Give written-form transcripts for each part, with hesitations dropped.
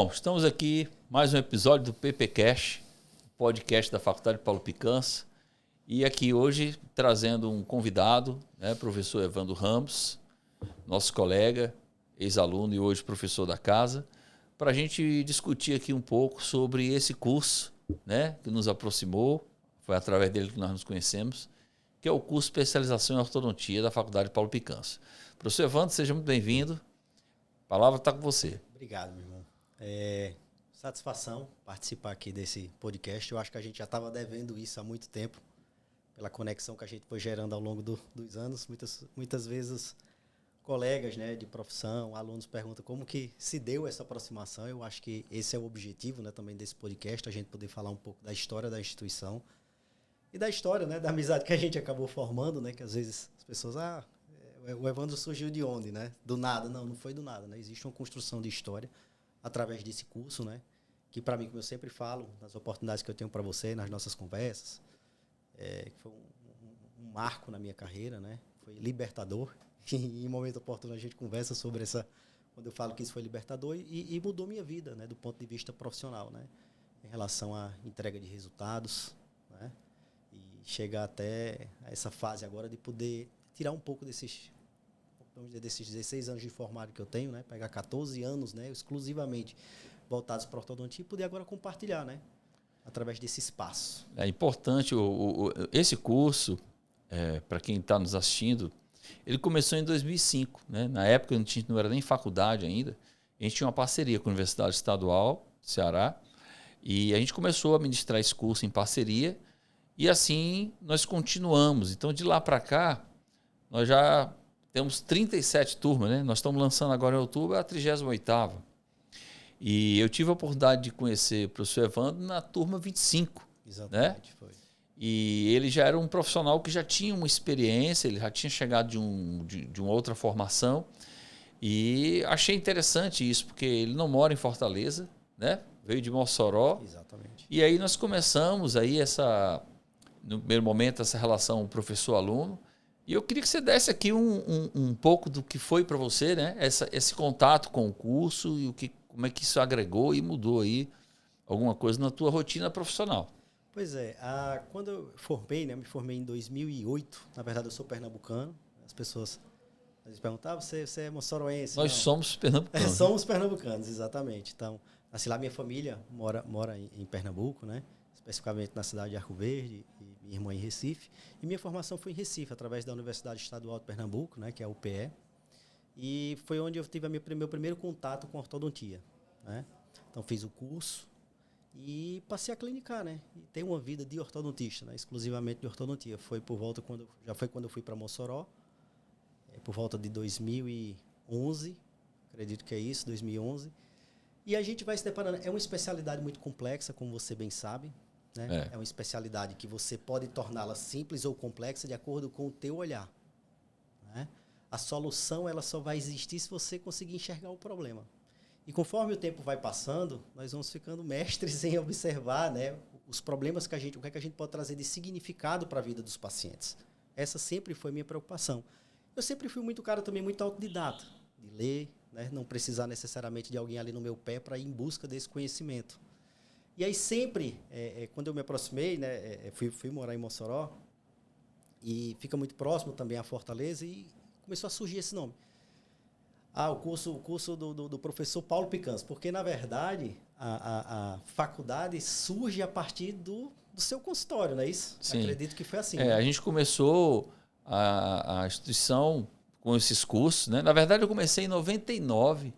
Bom, estamos aqui mais um episódio do PPcast, podcast da Faculdade Paulo Picança. E aqui hoje trazendo um convidado, professor Evandro Ramos, nosso colega, ex-aluno e hoje professor da casa, para a gente discutir aqui um pouco sobre esse curso, que nos aproximou, foi através dele que nós nos conhecemos, que é o curso de especialização em ortodontia da Faculdade Paulo Picança. Professor Evandro, seja muito bem-vindo. A palavra está com você. Obrigado, meu irmão. Satisfação participar aqui desse podcast. Eu acho que a gente já estava devendo isso há muito tempo, pela conexão que a gente foi gerando ao longo dos anos. Muitas vezes colegas de profissão, alunos perguntam como que se deu essa aproximação. Eu acho que esse é o objetivo também desse podcast, a gente poder falar um pouco da história da instituição e da história, da amizade que a gente acabou formando, que às vezes as pessoas, o Evandro surgiu de onde, Do nada. Não foi do nada, Existe uma construção de história através desse curso, que para mim, como eu sempre falo, nas oportunidades que eu tenho para você, nas nossas conversas, que foi um marco na minha carreira, Foi libertador. E em momento oportuno a gente conversa sobre essa, quando eu falo que isso foi libertador e mudou minha vida, do ponto de vista profissional, em relação à entrega de resultados, e chegar até essa fase agora de poder tirar um pouco desses 16 anos de formado que eu tenho, pegar 14 anos, exclusivamente voltados para a ortodontia e poder agora compartilhar, através desse espaço. É importante, esse curso, para quem está nos assistindo, ele começou em 2005. Na época a gente não era nem faculdade ainda, a gente tinha uma parceria com a Universidade Estadual do Ceará e a gente começou a ministrar esse curso em parceria e assim nós continuamos. Então de lá para cá, nós já temos 37 turmas, Nós estamos lançando agora em outubro a 38ª. E eu tive a oportunidade de conhecer o professor Evandro na turma 25. Exatamente, foi. E ele já era um profissional que já tinha uma experiência, ele já tinha chegado de uma outra formação. E achei interessante isso, porque ele não mora em Fortaleza, Veio de Mossoró. Exatamente. E aí nós começamos aí no primeiro momento, essa relação professor-aluno. E eu queria que você desse aqui um pouco do que foi para você, esse contato com o curso e como é que isso agregou e mudou aí alguma coisa na tua rotina profissional. Pois é, quando eu formei, me formei em 2008, na verdade eu sou pernambucano, as pessoas às vezes perguntam, você é moçoroense? Nós somos pernambucanos. Somos pernambucanos, exatamente. Então, nasci lá, minha família mora em Pernambuco, especificamente na cidade de Arco Verde, e minha irmã em Recife. E minha formação foi em Recife, através da Universidade Estadual de Pernambuco, que é a UPE. E foi onde eu tive meu primeiro contato com ortodontia. Então, fiz o curso e passei a clinicar, E ter uma vida de ortodontista, exclusivamente de ortodontia. Foi quando eu fui para Mossoró, por volta de 2011, acredito que é isso, 2011. E a gente vai se deparando. É uma especialidade muito complexa, como você bem sabe. É uma especialidade que você pode torná-la simples ou complexa de acordo com o teu olhar. A solução ela só vai existir se você conseguir enxergar o problema. E conforme o tempo vai passando, nós vamos ficando mestres em observar os problemas o que é que a gente pode trazer de significado para a vida dos pacientes. Essa sempre foi minha preocupação. Eu sempre fui muito cara também, muito autodidata, de ler, não precisar necessariamente de alguém ali no meu pé para ir em busca desse conhecimento. E aí sempre, quando eu me aproximei, fui morar em Mossoró, e fica muito próximo também a Fortaleza, e começou a surgir esse nome. O curso do professor Paulo Picança, porque na verdade a faculdade surge a partir do seu consultório, não é isso? Sim. Acredito que foi assim. A gente começou a instituição com esses cursos, Na verdade eu comecei em 99,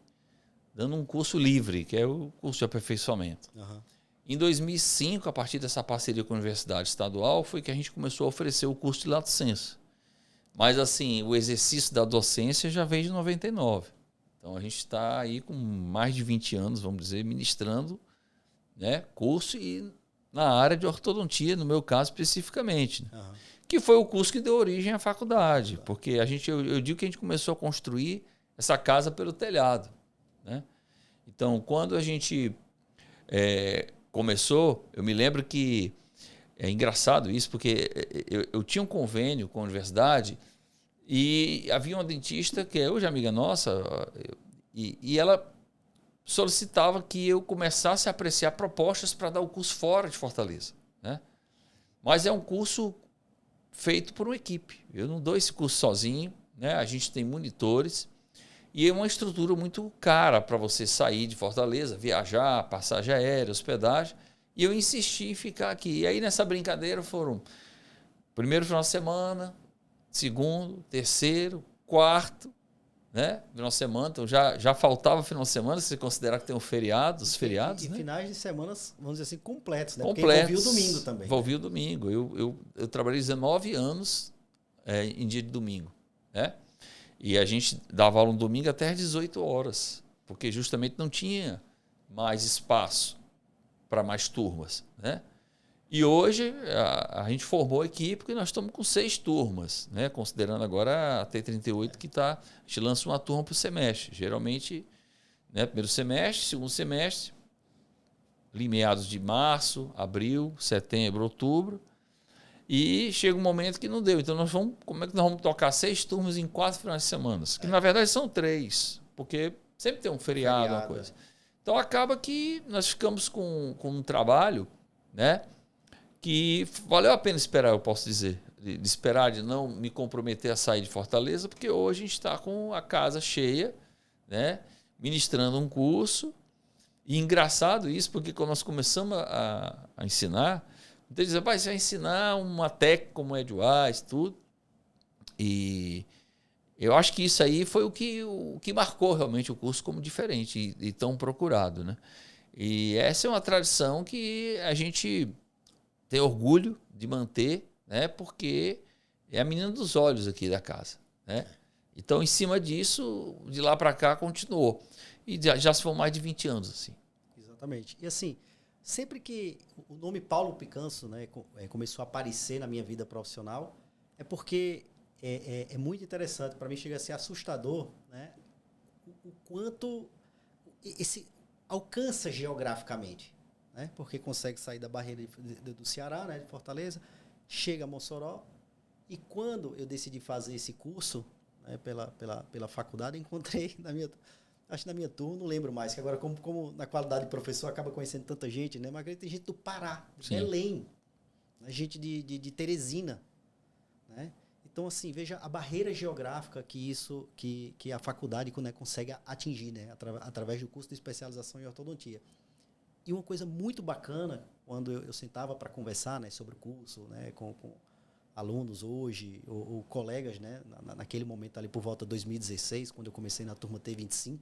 dando um curso livre, que é o curso de aperfeiçoamento. Uhum. Em 2005, a partir dessa parceria com a Universidade Estadual, foi que a gente começou a oferecer o curso de Lato Sensu. Mas, assim, o exercício da docência já veio de 99. Então, a gente está aí com mais de 20 anos, vamos dizer, ministrando curso e na área de ortodontia, no meu caso especificamente. Uhum. Que foi o curso que deu origem à faculdade. Porque eu digo que a gente começou a construir essa casa pelo telhado. Então, quando a gente começou, eu me lembro que é engraçado isso, porque eu tinha um convênio com a universidade e havia uma dentista que é hoje amiga nossa, e ela solicitava que eu começasse a apreciar propostas para dar o curso fora de Fortaleza, né? Mas é um curso feito por uma equipe. Eu não dou esse curso sozinho, né? A gente tem monitores e é uma estrutura muito cara para você sair de Fortaleza, viajar, passagem aérea, hospedagem. E eu insisti em ficar aqui. E aí nessa brincadeira foram primeiro final de semana, segundo, terceiro, quarto, né? Final de semana, então já faltava final de semana, se você considerar que tem um feriado, os feriados, né? Finais de semanas, vamos dizer assim, completos, né? Completos. Porque envolvia o domingo também. Envolvia o domingo. Eu trabalhei 19 anos em dia de domingo, né? E a gente dava aula no domingo até às 18 horas, porque justamente não tinha mais espaço para mais turmas, né? E hoje a gente formou a equipe que nós estamos com 6 turmas, né? Considerando agora a T38 que a gente lança uma turma por semestre. Geralmente, né, primeiro semestre, segundo semestre, ali meados de março, abril, setembro, outubro. E chega um momento que não deu. Então como é que nós vamos tocar 6 turmas em 4 finais de semana? Que na verdade são 3, porque sempre tem um feriado, uma coisa. Então acaba que nós ficamos com um trabalho, né? Que valeu a pena esperar, eu posso dizer. De esperar, de não me comprometer a sair de Fortaleza, porque hoje a gente está com a casa cheia, né? Ministrando um curso. E engraçado isso, porque quando nós começamos a ensinar, então dizem, pai, você vai ensinar uma técnica como é de Edwise, tudo. E eu acho que isso aí foi o que marcou realmente o curso como diferente e tão procurado, né? E essa é uma tradição que a gente tem orgulho de manter, né? Porque é a menina dos olhos aqui da casa, né? Então, em cima disso, de lá para cá, continuou. E já se foram mais de 20 anos, assim. Exatamente. E assim, sempre que o nome Paulo Picanso, né, começou a aparecer na minha vida profissional, é porque é muito interessante, para mim chega a ser assustador, né, o quanto esse alcança geograficamente, né, porque consegue sair da barreira do Ceará, né, de Fortaleza, chega a Mossoró, e quando eu decidi fazer esse curso, né, pela faculdade, encontrei acho que na minha turma, não lembro mais, que agora como na qualidade de professor acaba conhecendo tanta gente, né? Mas tem gente do Pará, de Belém, né? Gente de Teresina, né? Então, assim, veja a barreira geográfica que a faculdade, né, consegue atingir, né? Através do curso de especialização em ortodontia. E uma coisa muito bacana, quando eu sentava para conversar, né, sobre o curso, né, com alunos hoje, ou colegas, né, naquele momento ali por volta de 2016, quando eu comecei na turma T25,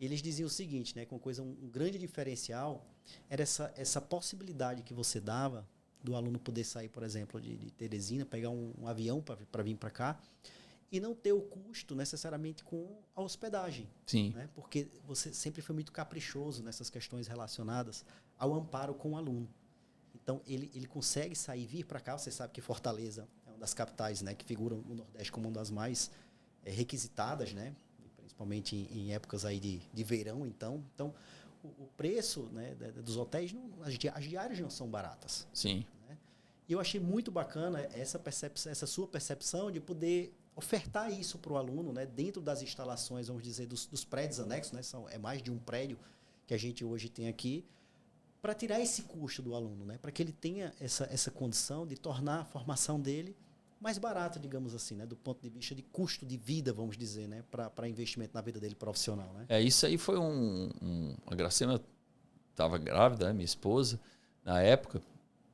eles diziam o seguinte, né, que um grande diferencial era essa possibilidade que você dava do aluno poder sair, por exemplo, de Teresina, pegar um avião para vir para cá e não ter o custo necessariamente com a hospedagem. Sim. Né? Porque você sempre foi muito caprichoso nessas questões relacionadas ao amparo com o aluno. Então, ele consegue sair e vir para cá. Você sabe que Fortaleza é uma das capitais, né, que figuram no Nordeste como uma das mais requisitadas, né? Principalmente em épocas aí de verão, então o preço, né, dos hotéis, as diárias não são baratas. Sim. Né? E eu achei muito bacana essa sua percepção de poder ofertar isso para o aluno, né, dentro das instalações, vamos dizer, dos prédios anexos, né, é mais de um prédio que a gente hoje tem aqui, para tirar esse custo do aluno, né, para que ele tenha essa condição de tornar a formação dele mais barata, digamos assim, né, do ponto de vista de custo de vida, vamos dizer, né, para investimento na vida dele profissional, né? Isso aí foi a Gracena estava grávida, né, minha esposa, na época,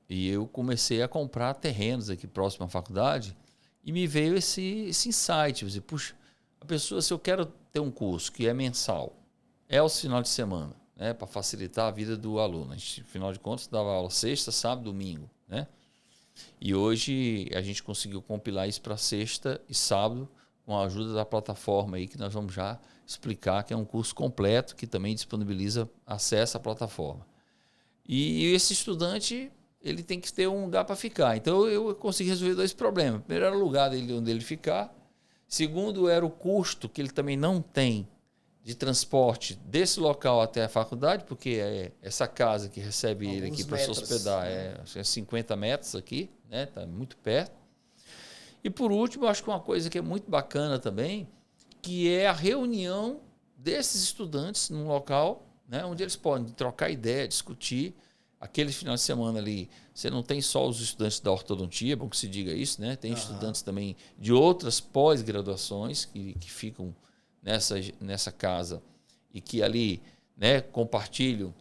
e eu comecei a comprar terrenos aqui próximo à faculdade e me veio esse insight, dizer, puxa, a pessoa, se eu quero ter um curso que é mensal, é aos finais de semana, né, para facilitar a vida do aluno. A gente, afinal de contas, dava aula sexta, sábado, domingo, né? E hoje a gente conseguiu compilar isso para sexta e sábado com a ajuda da plataforma aí que nós vamos já explicar, que é um curso completo que também disponibiliza acesso à plataforma. E esse estudante, ele tem que ter um lugar para ficar. Então eu consegui resolver 2 problemas. Primeiro era o lugar onde ele ficar. Segundo era o custo que ele também não tem de transporte desse local até a faculdade, porque essa casa que recebe ele aqui para se hospedar é 50 metros aqui, né? Tá muito perto. E por último, eu acho que uma coisa que é muito bacana também, que é a reunião desses estudantes num local, né, onde eles podem trocar ideia, discutir. Aquele final de semana ali, você não tem só os estudantes da ortodontia, é bom que se diga isso, né? Tem estudantes também de outras pós-graduações que ficam nessa casa e que ali, né, compartilham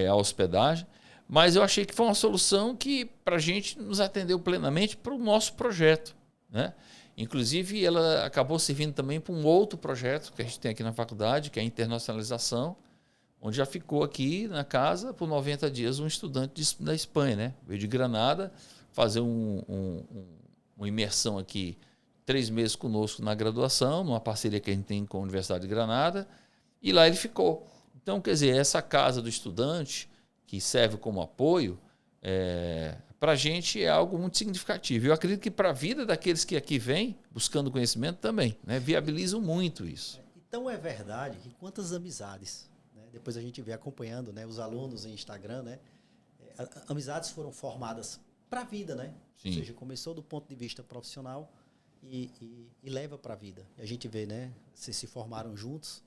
a hospedagem. Mas eu achei que foi uma solução que, para a gente, nos atendeu plenamente para o nosso projeto, né? Inclusive, ela acabou servindo também para um outro projeto que a gente tem aqui na faculdade, que é a internacionalização, onde já ficou aqui na casa por 90 dias um estudante da Espanha, né? Veio de Granada fazer uma imersão aqui, 3 meses conosco na graduação, numa parceria que a gente tem com a Universidade de Granada, e lá ele ficou. Então, quer dizer, essa casa do estudante, que serve como apoio, para a gente é algo muito significativo. Eu acredito que para a vida daqueles que aqui vêm buscando conhecimento também, né? Viabilizam muito isso. Então é verdade que quantas amizades... Depois a gente vê acompanhando, né, os alunos em Instagram, né? Amizades foram formadas para a vida, né? Sim. Ou seja, começou do ponto de vista profissional e leva para a vida. E a gente vê, né? Se formaram juntos.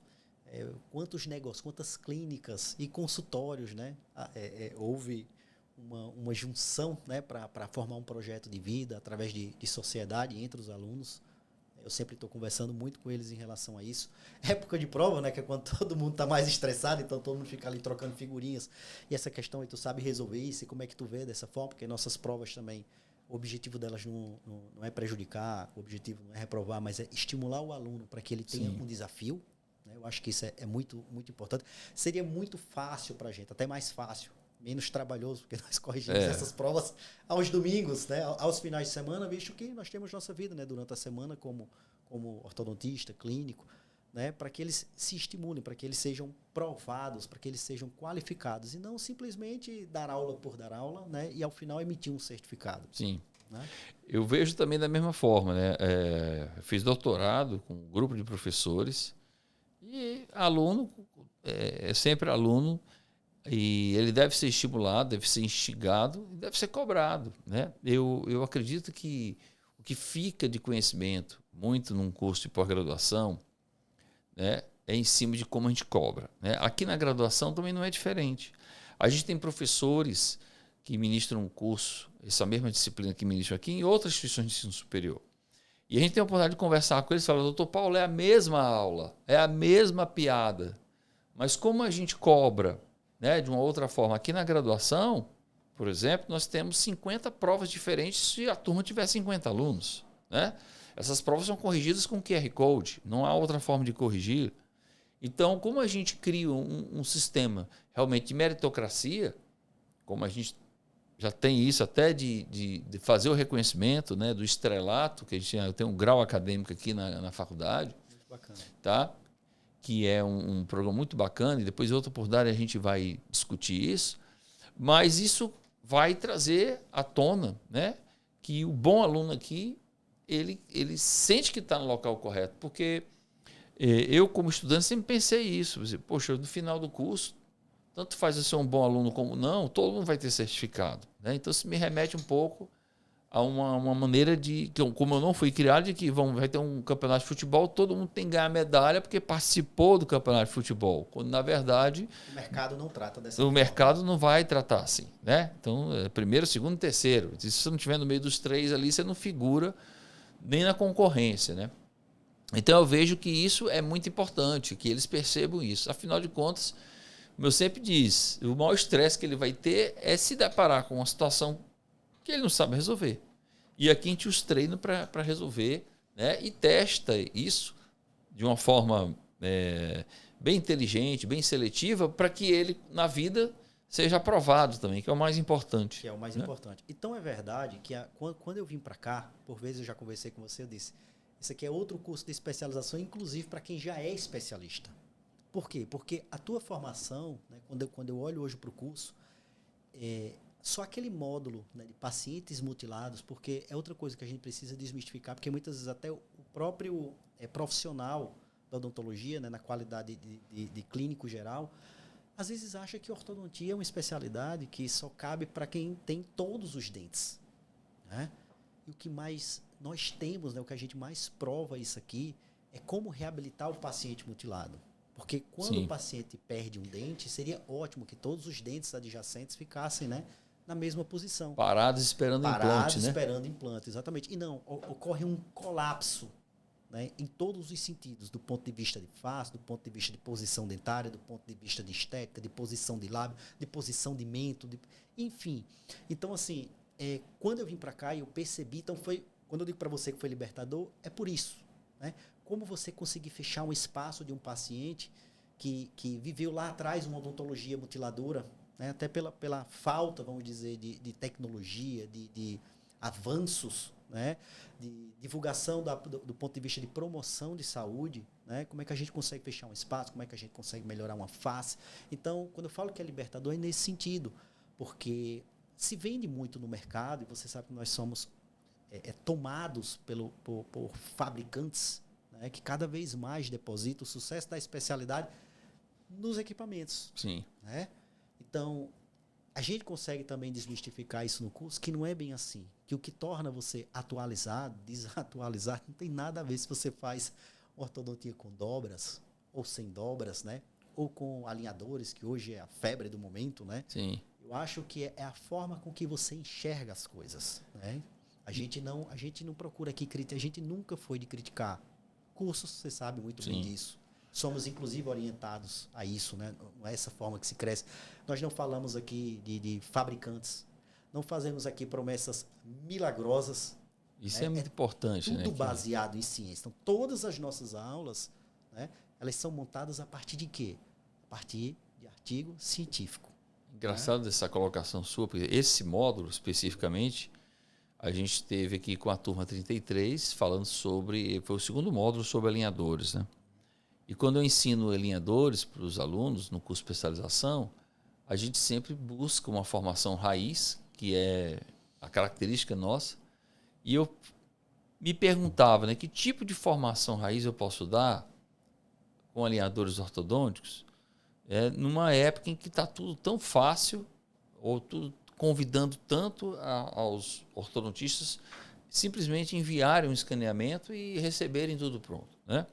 Quantos negócios, quantas clínicas e consultórios, né? Houve uma junção, né, para formar um projeto de vida através de sociedade entre os alunos. Eu sempre estou conversando muito com eles em relação a isso. Época de prova, né? Que é quando todo mundo está mais estressado, então todo mundo fica ali trocando figurinhas. E essa questão aí, tu sabe resolver isso? E como é que tu vê dessa forma? Porque nossas provas também, o objetivo delas não é prejudicar, o objetivo não é reprovar, mas é estimular o aluno para que ele tenha um desafio. Né? Eu acho que isso é muito, muito importante. Seria muito fácil para a gente, até mais fácil, menos trabalhoso, porque nós corrigimos essas provas aos domingos, né, aos finais de semana, visto que nós temos nossa vida, né, durante a semana como ortodontista, clínico, né, para que eles se estimulem, para que eles sejam provados, para que eles sejam qualificados, e não simplesmente dar aula por dar aula, né, e ao final emitir um certificado. Sim. Né? Eu vejo também da mesma forma, né? Fiz doutorado com um grupo de professores e aluno é sempre aluno. E ele deve ser estimulado, deve ser instigado e deve ser cobrado, né? Eu acredito que o que fica de conhecimento muito num curso de pós-graduação, né, é em cima de como a gente cobra, né? Aqui na graduação também não é diferente. A gente tem professores que ministram um curso, essa mesma disciplina que ministram aqui, em outras instituições de ensino superior. E a gente tem a oportunidade de conversar com eles e falar: doutor Paulo, é a mesma aula, é a mesma piada, mas como a gente cobra, né, de uma outra forma? Aqui na graduação, por exemplo, nós temos 50 provas diferentes se a turma tiver 50 alunos. Né? Essas provas são corrigidas com QR Code, não há outra forma de corrigir. Então, como a gente cria um sistema realmente de meritocracia, como a gente já tem isso até de fazer o reconhecimento, né, do estrelato, que a gente tem um grau acadêmico aqui na faculdade, Muito bacana. Tá? Que é um programa muito bacana, e depois, em outra oportunidade, a gente vai discutir isso, mas isso vai trazer à tona, né, que o bom aluno aqui, ele sente que está no local correto, porque eu, como estudante, sempre pensei isso. Poxa, no final do curso, tanto faz eu ser um bom aluno como não, todo mundo vai ter certificado. Né? Então, isso me remete um pouco a uma maneira de, como eu não fui criado, de que vai ter um campeonato de futebol, todo mundo tem que ganhar medalha porque participou do campeonato de futebol. Quando, na verdade, o mercado não trata dessa forma. O mercado não vai tratar assim. Né? Então, primeiro, segundo, terceiro. Se você não estiver no meio dos 3 ali, você não figura nem na concorrência. Né? Então, eu vejo que isso é muito importante, que eles percebam isso. Afinal de contas, como eu sempre disse, o maior estresse que ele vai ter é se deparar com uma situação que ele não sabe resolver. E aqui a gente os treina para resolver, né? E testa isso de uma forma bem inteligente, bem seletiva, para que ele, na vida, seja aprovado também, que é o mais importante. Que é o mais importante. Então, é verdade que quando eu vim para cá, por vezes eu já conversei com você, eu disse, isso aqui é outro curso de especialização, inclusive para quem já é especialista. Por quê? Porque a tua formação, né, quando eu olho hoje para o curso, só aquele módulo, né, de pacientes mutilados, porque é outra coisa que a gente precisa desmistificar, porque muitas vezes até o próprio profissional da odontologia, né, na qualidade de clínico geral, às vezes acha que ortodontia é uma especialidade que só cabe para quem tem todos os dentes. Né? E o que mais nós temos, né, o que a gente mais prova isso aqui, é como reabilitar o paciente mutilado. Porque quando Sim. o paciente perde um dente, seria ótimo que todos os dentes adjacentes ficassem, né, na mesma posição. Parados esperando o Parados implante, né? esperando implante, exatamente. E não, ocorre um colapso, né, em todos os sentidos, do ponto de vista de face, do ponto de vista de posição dentária, do ponto de vista de estética, de posição de lábio, de posição de mento, enfim. Então, assim, quando eu vim para cá, eu percebi, então quando eu digo para você que foi libertador, é por isso, né? Como você conseguir fechar um espaço de um paciente que viveu lá atrás uma odontologia mutiladora, né? Até pela falta, vamos dizer, de tecnologia, de avanços, né? De divulgação do ponto de vista de promoção de saúde, né? Como é que a gente consegue fechar um espaço, como é que a gente consegue melhorar uma face. Então, quando eu falo que é libertador, é nesse sentido, porque se vende muito no mercado, e você sabe que nós somos tomados por fabricantes, né, que cada vez mais depositam o sucesso da especialidade nos equipamentos. Sim. Né? Então, a gente consegue também desmistificar isso no curso, que não é bem assim. Que o que torna você atualizado, desatualizado, não tem nada a ver se você faz ortodontia com dobras ou sem dobras, né? Ou com alinhadores, que hoje é a febre do momento, né? Sim. Eu acho que é a forma com que você enxerga as coisas, né? A gente não procura aqui criticar, a gente nunca foi de criticar cursos, você sabe muito bem disso. Somos, inclusive, orientados a isso, né? Não é essa forma que se cresce. Nós não falamos aqui de fabricantes, não fazemos aqui promessas milagrosas. Isso é muito importante, tudo né? Tudo baseado em ciência. Então, todas as nossas aulas, né, elas são montadas a partir de quê? A partir de artigo científico. Engraçado essa colocação sua, porque esse módulo, especificamente, a gente teve aqui com a turma 33, falando sobre... Foi o segundo módulo sobre alinhadores, né? E quando eu ensino alinhadores para os alunos no curso de especialização, a gente sempre busca uma formação raiz, que é a característica nossa. E eu me perguntava, né, que tipo de formação raiz eu posso dar com alinhadores ortodônticos numa época em que está tudo tão fácil, ou tudo convidando tanto aos ortodontistas simplesmente enviarem um escaneamento e receberem tudo pronto, né?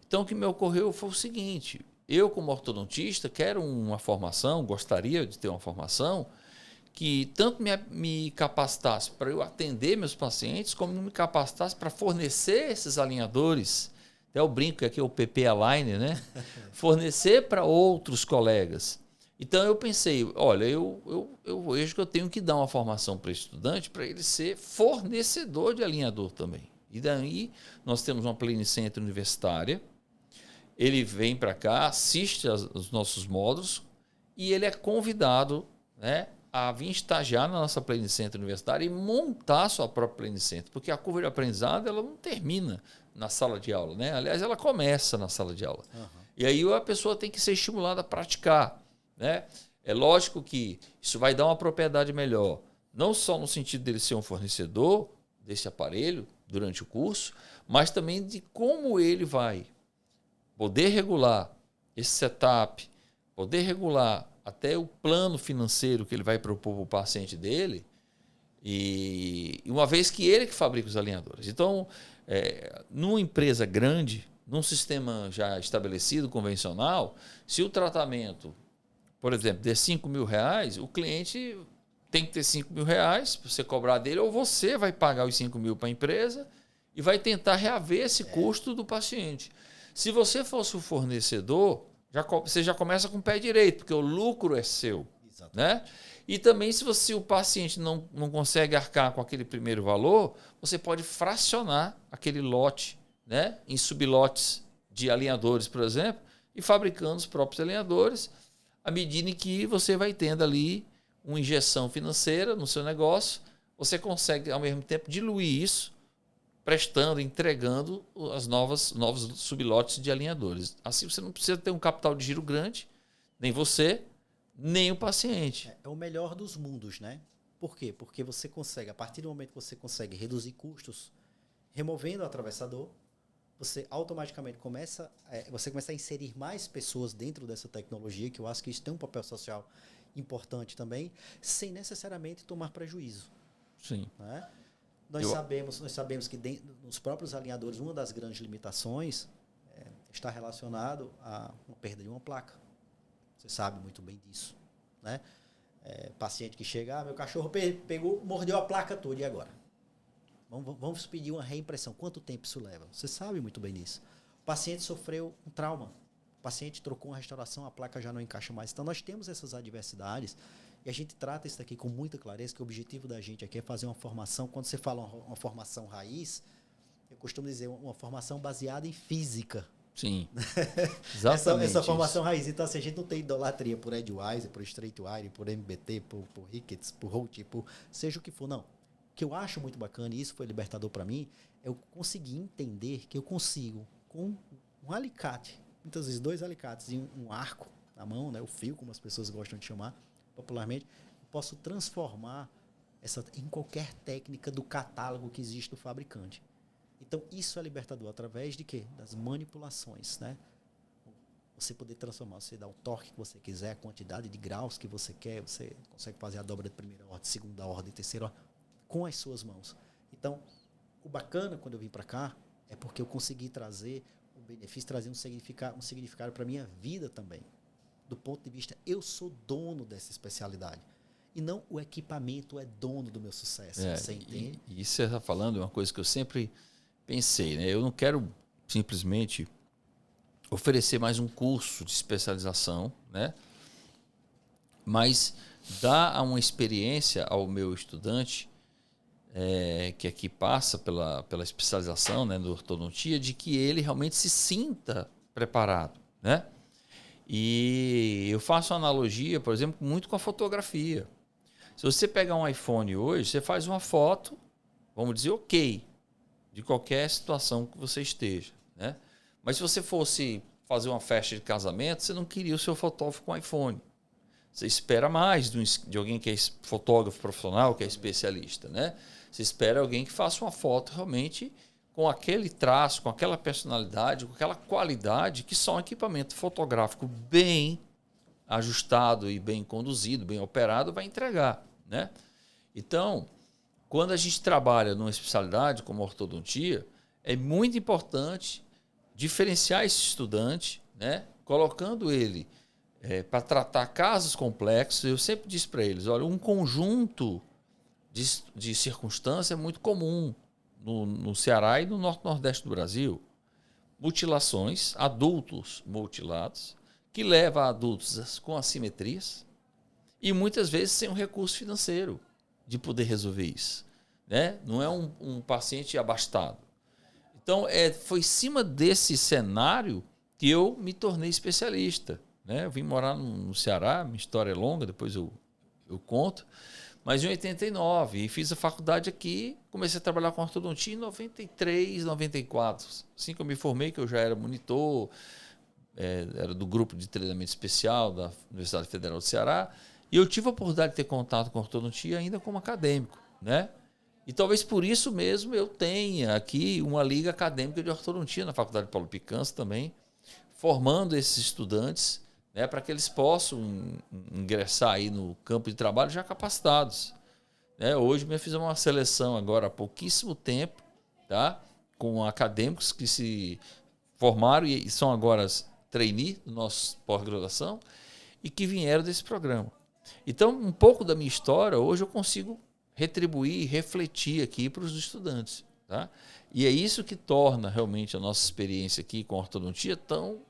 Então, o que me ocorreu foi o seguinte: eu, como ortodontista, quero uma formação, gostaria de ter uma formação que tanto me capacitasse para eu atender meus pacientes, como me capacitasse para fornecer esses alinhadores. Até eu brinco que aqui é o PP Aligner, né? Fornecer para outros colegas. Então, eu pensei, olha, eu vejo que eu tenho que dar uma formação para estudante para ele ser fornecedor de alinhador também. E daí, nós temos uma Plane Center universitária. Ele vem para cá, assiste os nossos módulos e ele é convidado, né, a vir estagiar na nossa Plane Center universitária e montar a sua própria Plane Center, porque a curva de aprendizado ela não termina na sala de aula, né? Aliás, ela começa na sala de aula. Uhum. E aí a pessoa tem que ser estimulada a praticar, né? É lógico que isso vai dar uma propriedade melhor, não só no sentido dele ser um fornecedor desse aparelho durante o curso, mas também de como ele vai poder regular esse setup, poder regular até o plano financeiro que ele vai propor para o paciente dele, e uma vez que ele que fabrica os alinhadores. Então, numa empresa grande, num sistema já estabelecido, convencional, se o tratamento, por exemplo, der R$5.000, o cliente tem que ter R$5.000 para você cobrar dele, ou você vai pagar os R$5.000 para a empresa e vai tentar reaver esse custo do paciente. Se você fosse o fornecedor, você já começa com o pé direito, porque o lucro é seu. Né? E também, se o paciente não consegue arcar com aquele primeiro valor, você pode fracionar aquele lote, né, em sublotes de alinhadores, por exemplo, e fabricando os próprios alinhadores, à medida em que você vai tendo ali uma injeção financeira no seu negócio, você consegue, ao mesmo tempo, diluir isso, prestando, entregando os novos sublotes de alinhadores. Assim você não precisa ter um capital de giro grande, nem você, nem o paciente. É o melhor dos mundos, né? Por quê? Porque você consegue, a partir do momento que você consegue reduzir custos, removendo o atravessador, você automaticamente começa a inserir mais pessoas dentro dessa tecnologia, que eu acho que isso tem um papel social importante também, sem necessariamente tomar prejuízo. Sim. Né? Nós sabemos que nos próprios alinhadores, uma das grandes limitações, está relacionado a uma perda de uma placa. Você sabe muito bem disso, né? Paciente que chega, meu cachorro pegou, mordeu a placa toda, e agora? Vamos pedir uma reimpressão. Quanto tempo isso leva? Você sabe muito bem disso. O paciente sofreu um trauma. O paciente trocou uma restauração, a placa já não encaixa mais. Então, nós temos essas adversidades e a gente trata isso daqui com muita clareza, que o objetivo da gente aqui é fazer uma formação. Quando você fala uma formação raiz, eu costumo dizer uma formação baseada em física. Sim, exatamente essa formação raiz. Então, assim, a gente não tem idolatria por Edwise, por Straightwire, por MBT, por Ricketts, por Holt, por seja o que for. Não. O que eu acho muito bacana, e isso foi libertador para mim, é eu conseguir entender que eu consigo, com um alicate, muitas vezes 2 alicates e um arco na mão, né, o fio, como as pessoas gostam de chamar popularmente, eu posso transformar em qualquer técnica do catálogo que existe do fabricante. Então, isso é libertador através de quê? Das manipulações, né? Você poder transformar, você dá o torque que você quiser, a quantidade de graus que você quer, você consegue fazer a dobra de primeira ordem, segunda ordem, terceira ordem, com as suas mãos. Então, o bacana quando eu vim para cá é porque eu consegui trazer um benefício, trazer um significado para a minha vida também. Do ponto de vista, eu sou dono dessa especialidade. E não o equipamento é dono do meu sucesso. Você entende? E isso você está falando é uma coisa que eu sempre pensei, né? Eu não quero simplesmente oferecer mais um curso de especialização, né? Mas dar uma experiência ao meu estudante que aqui passa pela especialização, né, do ortodontia, de que ele realmente se sinta preparado, né? E eu faço uma analogia, por exemplo, muito com a fotografia. Se você pegar um iPhone hoje, você faz uma foto, vamos dizer, ok, de qualquer situação que você esteja, né? Mas se você fosse fazer uma festa de casamento, você não queria o seu fotógrafo com iPhone. Você espera mais de alguém que é fotógrafo profissional, que é especialista, né? Você espera alguém que faça uma foto realmente com aquele traço, com aquela personalidade, com aquela qualidade que só um equipamento fotográfico bem ajustado e bem conduzido, bem operado, vai entregar, né? Então, quando a gente trabalha numa especialidade como a ortodontia, é muito importante diferenciar esse estudante, né? Colocando ele para tratar casos complexos. Eu sempre disse para eles, olha, um conjunto de circunstâncias é muito comum no Ceará e no norte-nordeste do Brasil. Mutilações, adultos mutilados, que leva a adultos com assimetrias e muitas vezes sem um recurso financeiro de poder resolver isso, né? Não é um paciente abastado. Então, foi em cima desse cenário que eu me tornei especialista, né? Eu vim morar no Ceará, minha história é longa, depois eu conto, mas em 89, e fiz a faculdade aqui, comecei a trabalhar com ortodontia em 93, 94. Assim que eu me formei, que eu já era monitor, era do grupo de treinamento especial da Universidade Federal do Ceará, e eu tive a oportunidade de ter contato com ortodontia ainda como acadêmico, né? E talvez por isso mesmo eu tenha aqui uma liga acadêmica de ortodontia na Faculdade Paulo Picanço também, formando esses estudantes, né, para que eles possam ingressar aí no campo de trabalho já capacitados, né? Hoje me fiz uma seleção agora há pouquíssimo tempo, tá? Com acadêmicos que se formaram e são agora trainee do nosso pós-graduação e que vieram desse programa. Então, um pouco da minha história, hoje eu consigo retribuir e refletir aqui para os estudantes, tá? E é isso que torna realmente a nossa experiência aqui com a ortodontia tão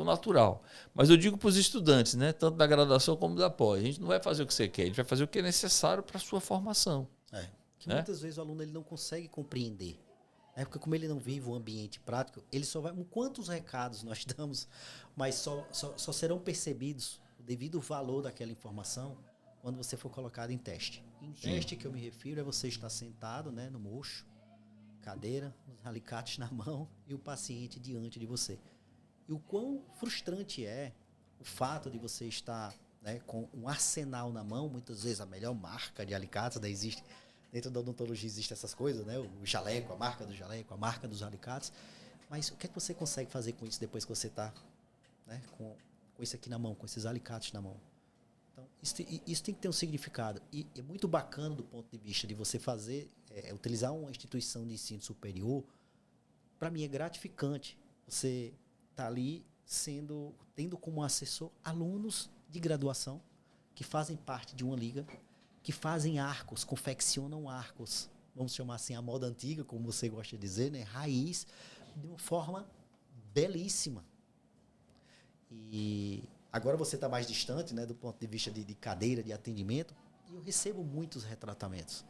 natural. Mas eu digo para os estudantes, né, tanto da graduação como da pós, a gente não vai fazer o que você quer, a gente vai fazer o que é necessário para a sua formação. Que muitas vezes o aluno ele não consegue compreender. Porque como ele não vive o ambiente prático, ele só vai... Quantos recados nós damos, mas só serão percebidos o devido valor daquela informação quando você for colocado em teste. Em teste que eu me refiro é você estar sentado, né, no mocho, cadeira, os alicates na mão e o paciente diante de você. E o quão frustrante é o fato de você estar, né, com um arsenal na mão, muitas vezes a melhor marca de alicates, né, existe, dentro da odontologia existem essas coisas, né, o jaleco, a marca do jaleco, a marca dos alicates, mas o que é que você consegue fazer com isso depois que você está, né, com isso aqui na mão, com esses alicates na mão? Então, isso tem que ter um significado. E é muito bacana do ponto de vista de você fazer, utilizar uma instituição de ensino superior. Para mim é gratificante você tá ali tendo como assessor alunos de graduação que fazem parte de uma liga, que fazem arcos, confeccionam arcos, vamos chamar assim, a moda antiga, como você gosta de dizer, né? Raiz, de uma forma belíssima. E agora você está mais distante, né, do ponto de vista de cadeira, de atendimento, e eu recebo muitos retratamentos.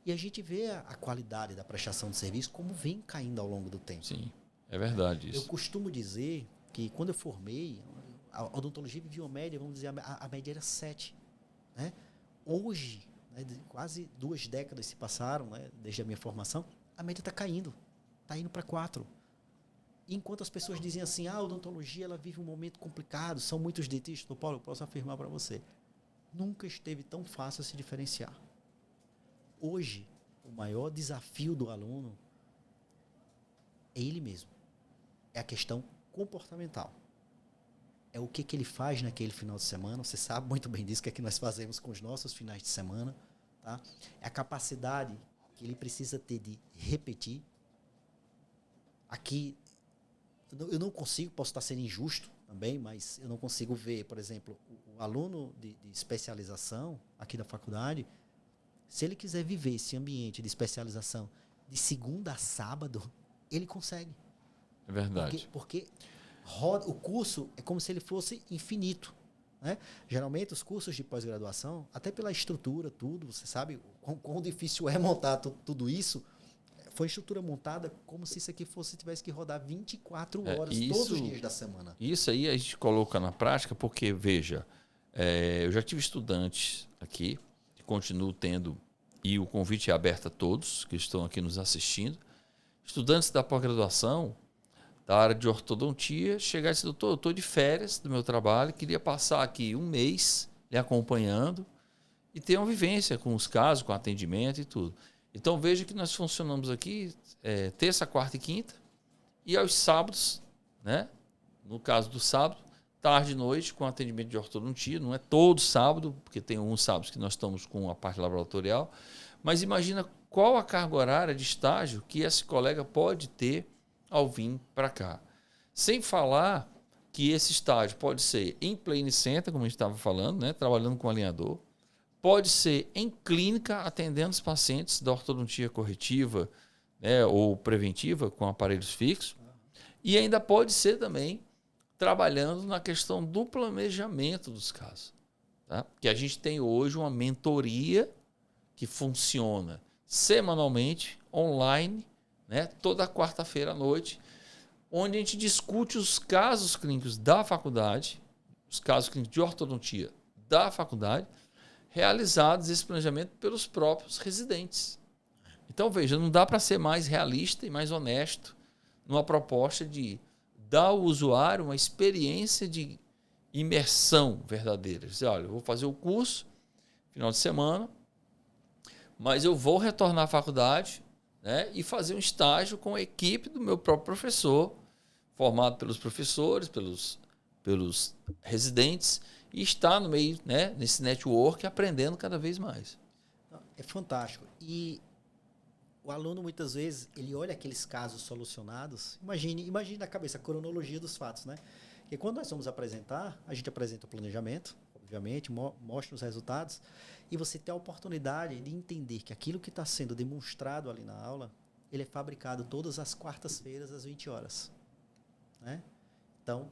E a gente vê a qualidade da prestação de serviço como vem caindo ao longo do tempo. Sim, é verdade isso. Eu costumo dizer que quando eu formei, a odontologia vivia uma média, vamos dizer, a média era 7. Né? Hoje, né, quase 2 décadas se passaram, né, desde a minha formação, a média está caindo. Está indo para 4. Enquanto as pessoas dizem assim, a odontologia ela vive um momento complicado, são muitos dentistas, Paulo, eu posso afirmar para você, nunca esteve tão fácil se diferenciar. Hoje, o maior desafio do aluno é ele mesmo. É a questão comportamental. É o que ele faz naquele final de semana. Você sabe muito bem disso, que é que nós fazemos com os nossos finais de semana. Tá? É a capacidade que ele precisa ter de repetir. Aqui, eu não consigo, posso estar sendo injusto também, mas eu não consigo ver, por exemplo, o aluno de especialização aqui da faculdade, se ele quiser viver esse ambiente de especialização de segunda a sábado, ele consegue. É verdade. Porque o curso é como se ele fosse infinito. Né? Geralmente, os cursos de pós-graduação, até pela estrutura, tudo, você sabe quão difícil é montar tudo isso. Foi estrutura montada como se isso aqui tivesse que rodar 24 horas, todos os dias da semana. Isso aí a gente coloca na prática porque, veja, eu já tive estudantes aqui, que continuo tendo, e o convite é aberto a todos que estão aqui nos assistindo. Estudantes da pós-graduação, da área de ortodontia, chegar e dizer, doutor, eu estou de férias do meu trabalho, queria passar aqui um mês lhe acompanhando e ter uma vivência com os casos, com atendimento e tudo. Então, veja que nós funcionamos aqui terça, quarta e quinta, e aos sábados, né? No caso do sábado, tarde e noite, com atendimento de ortodontia. Não é todo sábado, porque tem alguns sábados que nós estamos com a parte laboratorial. Mas imagina qual a carga horária de estágio que esse colega pode ter ao vir para cá. Sem falar que esse estágio pode ser em plane center, como a gente estava falando, né? Trabalhando com alinhador. Pode ser em clínica, atendendo os pacientes da ortodontia corretiva, né, ou preventiva, com aparelhos fixos. E ainda pode ser também trabalhando na questão do planejamento dos casos. Tá? Que a gente tem hoje uma mentoria que funciona semanalmente, online, né, toda quarta-feira à noite, onde a gente discute os casos clínicos da faculdade, os casos clínicos de ortodontia da faculdade, realizados esse planejamento pelos próprios residentes. Então, veja, não dá para ser mais realista e mais honesto numa proposta de dar ao usuário uma experiência de imersão verdadeira. Dizer, olha, eu vou fazer o curso final de semana, mas eu vou retornar à faculdade, né, e fazer um estágio com a equipe do meu próprio professor, formado pelos professores, pelos residentes, e estar no meio, né, nesse network, aprendendo cada vez mais. É fantástico. E o aluno, muitas vezes, ele olha aqueles casos solucionados. Imagine na cabeça a cronologia dos fatos, né? Porque quando nós vamos apresentar, a gente apresenta o planejamento, obviamente, mostra os resultados, e você tem a oportunidade de entender que aquilo que está sendo demonstrado ali na aula, ele é fabricado todas as quartas-feiras, às 20 horas. Né? Então,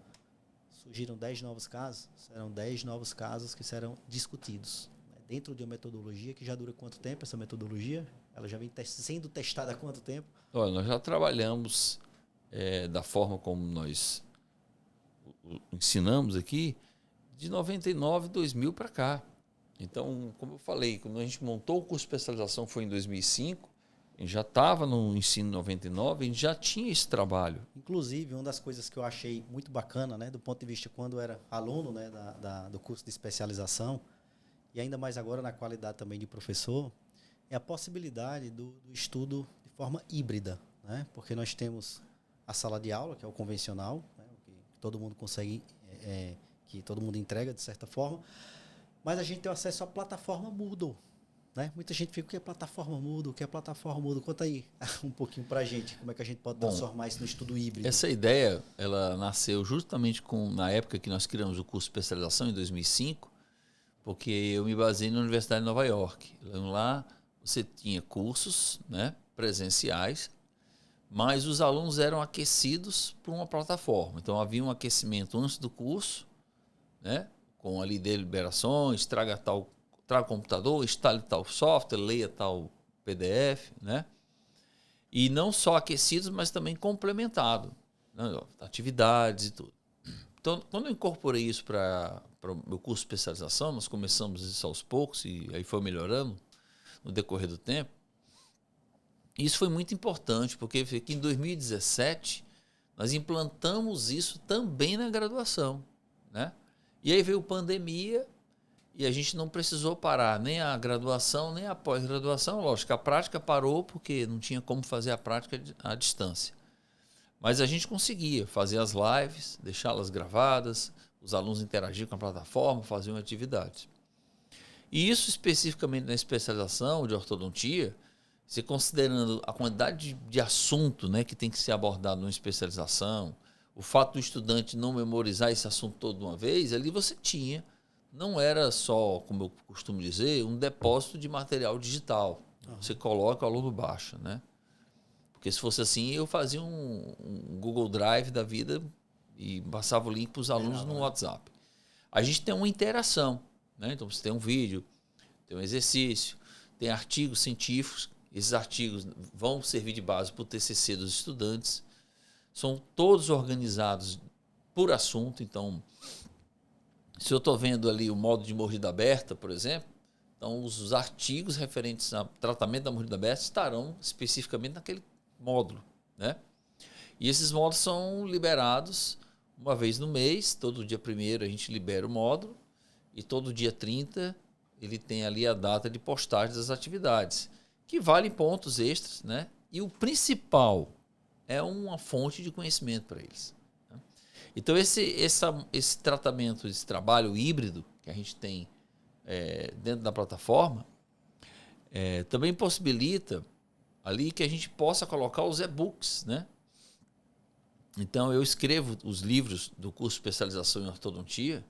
surgiram 10 novos casos, serão 10 novos casos que serão discutidos. Né? Dentro de uma metodologia que já dura quanto tempo essa metodologia? Ela já vem sendo testada há quanto tempo? Olha, nós já trabalhamos da forma como nós ensinamos aqui, de 99, 2000 para cá. Então, como eu falei, quando a gente montou o curso de especialização foi em 2005, a gente já estava no ensino 99, a gente já tinha esse trabalho. Inclusive, uma das coisas que eu achei muito bacana, né, do ponto de vista quando eu era aluno, né, do curso de especialização, e ainda mais agora na qualidade também de professor, é a possibilidade do estudo de forma híbrida. Né? Porque nós temos a sala de aula, que é o convencional, né, que todo mundo consegue, que todo mundo entrega de certa forma, mas a gente tem acesso à plataforma Moodle. Né? Muita gente fica, o que é plataforma muda, o que é plataforma muda? Conta aí um pouquinho para a gente, como é que a gente pode transformar isso no estudo híbrido. Essa ideia, ela nasceu justamente na época que nós criamos o curso de especialização, em 2005, porque eu me baseei na Universidade de Nova York. Lá você tinha cursos, né, presenciais, mas os alunos eram aquecidos por uma plataforma. Então havia um aquecimento antes do curso, né, com ali deliberações, traga computador, instale tal software, leia tal PDF, né? E não só aquecidos, mas também complementado, né? Atividades e tudo. Então, quando eu incorporei isso para o meu curso de especialização, nós começamos isso aos poucos e aí foi melhorando no decorrer do tempo. Isso foi muito importante, porque aqui em 2017 nós implantamos isso também na graduação, né? E aí veio a pandemia e a gente não precisou parar nem a graduação, nem a pós-graduação. Lógico, a prática parou porque não tinha como fazer a prática à distância. Mas a gente conseguia fazer as lives, deixá-las gravadas, os alunos interagiam com a plataforma, faziam atividades. E isso especificamente na especialização de ortodontia, você considerando a quantidade de assunto, né, que tem que ser abordado numa especialização, o fato do estudante não memorizar esse assunto todo de uma vez, ali você tinha, não era só, como eu costumo dizer, um depósito de material digital. Você coloca, o aluno baixa, né? Porque se fosse assim, eu fazia um Google Drive da vida e passava o link para os alunos no WhatsApp. A gente tem uma interação, né? Então você tem um vídeo, tem um exercício, tem artigos científicos. Esses artigos vão servir de base para o TCC dos estudantes. São todos organizados por assunto. Então, se eu estou vendo ali o modo de mordida aberta, por exemplo, então os artigos referentes ao tratamento da mordida aberta estarão especificamente naquele módulo, né? E esses módulos são liberados uma vez no mês. Todo dia 1º a gente libera o módulo e todo dia 30 ele tem ali a data de postagem das atividades, que valem pontos extras, né? E o principal é uma fonte de conhecimento para eles. Né? Então esse tratamento, esse trabalho híbrido que a gente tem dentro da plataforma também possibilita ali que a gente possa colocar os e-books, né? Então, eu escrevo os livros do curso de especialização em ortodontia.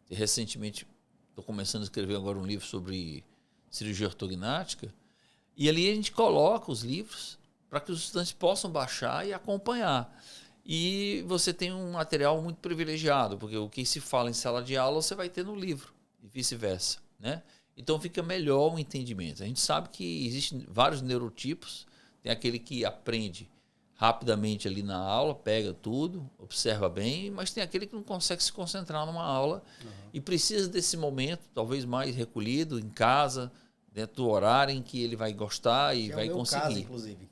E recentemente, estou começando a escrever agora um livro sobre cirurgia ortognática. E ali a gente coloca os livros para que os estudantes possam baixar e acompanhar. E você tem um material muito privilegiado, porque o que se fala em sala de aula você vai ter no livro, e vice-versa, né? Então fica melhor o entendimento. A gente sabe que existem vários neurotipos. Tem aquele que aprende rapidamente ali na aula, pega tudo, observa bem, mas tem aquele que não consegue se concentrar numa aula e precisa desse momento, talvez mais recolhido, em casa, dentro do horário em que ele vai gostar e vai conseguir. É o meu caso, inclusive.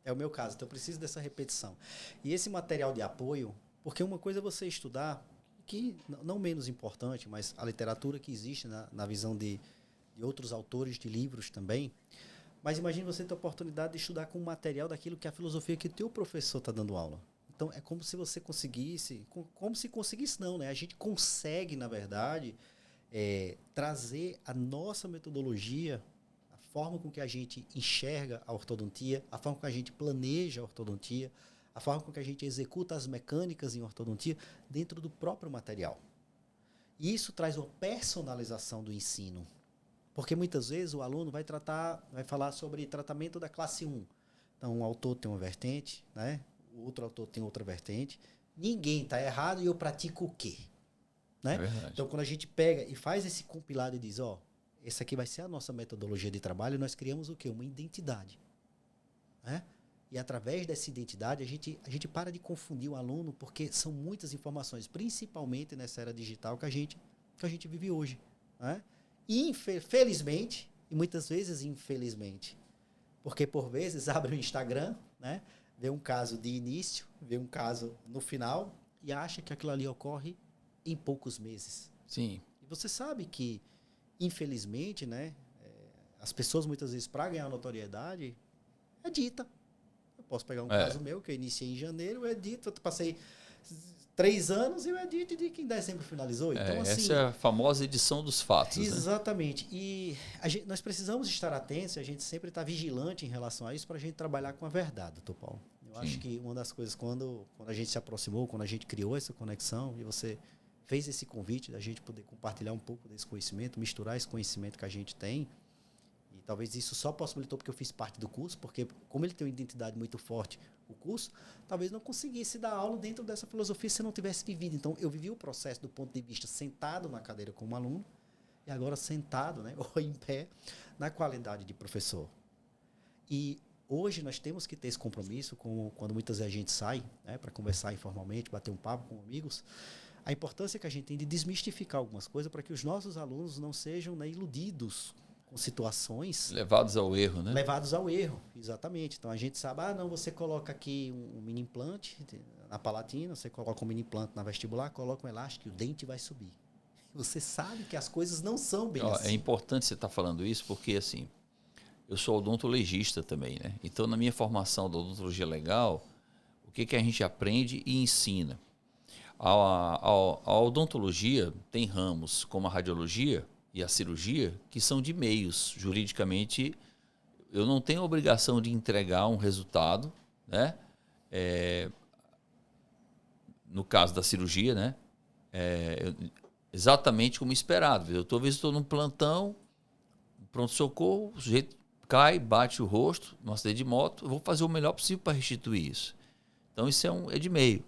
É o meu caso, então eu preciso dessa repetição. E esse material de apoio, porque uma coisa é você estudar, que não menos importante, mas a literatura que existe na visão de outros autores de livros também. Mas imagine você ter a oportunidade de estudar com o material daquilo que a filosofia que o teu professor está dando aula. Então, é como se você conseguisse... Como se conseguisse, não, né? A gente consegue, na verdade, trazer a nossa metodologia, a forma com que a gente enxerga a ortodontia, a forma com que a gente planeja a ortodontia, a forma com que a gente executa as mecânicas em ortodontia dentro do próprio material. E isso traz uma personalização do ensino. Porque muitas vezes o aluno vai falar sobre tratamento da classe 1. Então, um autor tem uma vertente, né? O outro autor tem outra vertente. Ninguém está errado e eu pratico o quê? Né? Então, quando a gente pega e faz esse compilado e diz, essa aqui vai ser a nossa metodologia de trabalho, nós criamos o quê? Uma identidade. Né? E através dessa identidade, a gente para de confundir o aluno, porque são muitas informações, principalmente nessa era digital que a gente vive hoje. Né? Infelizmente, e muitas vezes infelizmente, porque por vezes abre o Instagram, né, vê um caso de início, vê um caso no final e acha que aquilo ali ocorre em poucos meses. Sim. E você sabe que, infelizmente, né, as pessoas muitas vezes, para ganhar notoriedade, é dita. Eu posso pegar um caso meu, que eu iniciei em janeiro, é dito, eu passei 3 anos e o edit de que em dezembro finalizou. Então, assim, essa é a famosa edição dos fatos. Exatamente. Né? E nós precisamos estar atentos, a gente sempre está vigilante em relação a isso para a gente trabalhar com a verdade, doutor Paulo. Eu acho que uma das coisas, quando a gente se aproximou, quando a gente criou essa conexão e você fez esse convite da gente poder compartilhar um pouco desse conhecimento, misturar esse conhecimento que a gente tem, e talvez isso só possibilitou porque eu fiz parte do curso, porque como ele tem uma identidade muito forte, o curso, talvez não conseguisse dar aula dentro dessa filosofia se eu não tivesse vivido. Então, eu vivi o processo do ponto de vista sentado na cadeira como aluno e agora sentado, né, ou em pé, na qualidade de professor. E hoje nós temos que ter esse compromisso, quando muitas vezes a gente sai, né, para conversar informalmente, bater um papo com amigos, a importância que a gente tem de desmistificar algumas coisas para que os nossos alunos não sejam, né, iludidos com situações... Levados ao erro, né? Levados ao erro, exatamente. Então, a gente sabe, não, você coloca aqui um mini implante na palatina, você coloca um mini implante na vestibular, coloca um elástico e o dente vai subir. Você sabe que as coisas não são bem assim. É importante você estar falando isso porque, assim, eu sou odontologista também, né? Então, na minha formação da odontologia legal, o que a gente aprende e ensina? A odontologia tem ramos como a radiologia e a cirurgia que são de meios. Juridicamente, eu não tenho a obrigação de entregar um resultado, né? No caso da cirurgia, né? Exatamente como esperado. Eu estou num plantão, pronto-socorro, o sujeito cai, bate o rosto no acidente de moto, eu vou fazer o melhor possível para restituir isso. Então, isso é de meio.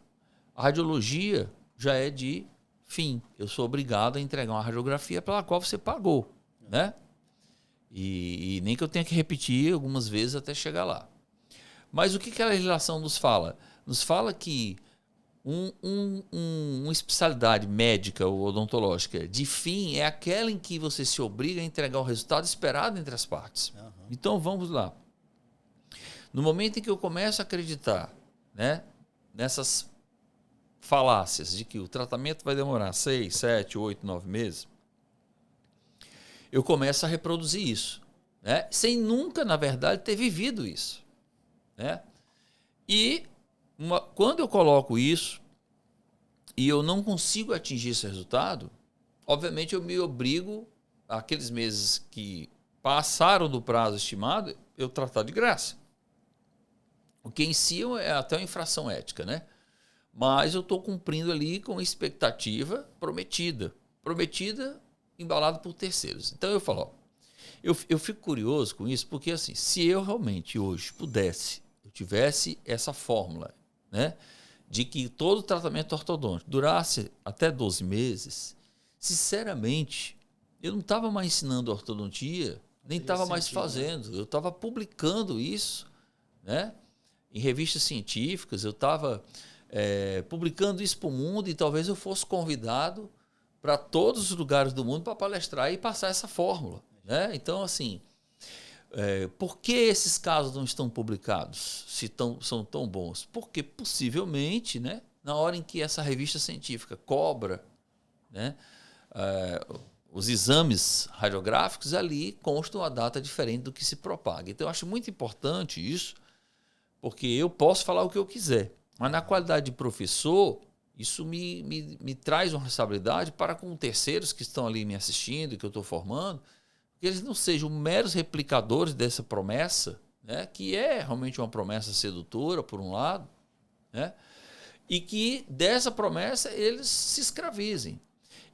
A radiologia já é de fim. Eu sou obrigado a entregar uma radiografia pela qual você pagou, né? E nem que eu tenha que repetir algumas vezes até chegar lá. Mas o que a legislação nos fala? Nos fala que uma especialidade médica ou odontológica de fim é aquela em que você se obriga a entregar o resultado esperado entre as partes. Uhum. Então, vamos lá. No momento em que eu começo a acreditar, né, nessas falácias de que o tratamento vai demorar 6, 7, 8, 9 meses, eu começo a reproduzir isso, né, sem nunca, na verdade, ter vivido isso, né? E quando eu coloco isso e eu não consigo atingir esse resultado, obviamente eu me obrigo, aqueles meses que passaram do prazo estimado, eu tratar de graça. O que em si é até uma infração ética, né? Mas eu estou cumprindo ali com a expectativa prometida embalada por terceiros. Então eu falo, eu fico curioso com isso, porque assim, se eu realmente hoje pudesse, eu tivesse essa fórmula, né, de que todo tratamento ortodôntico durasse até 12 meses, sinceramente, eu não estava mais ensinando ortodontia, nem estava mais fazendo, eu estava publicando isso, né, em revistas científicas, eu estava publicando isso para o mundo e talvez eu fosse convidado para todos os lugares do mundo para palestrar e passar essa fórmula, né? Então, assim, por que esses casos não estão publicados, se são tão bons? Porque possivelmente, né, na hora em que essa revista científica cobra, né, os exames radiográficos, ali constam a data diferente do que se propaga. Então, eu acho muito importante isso, porque eu posso falar o que eu quiser, mas na qualidade de professor, isso me traz uma responsabilidade para com terceiros que estão ali me assistindo, que eu estou formando, que eles não sejam meros replicadores dessa promessa, né, que é realmente uma promessa sedutora, por um lado, né, e que dessa promessa eles se escravizem.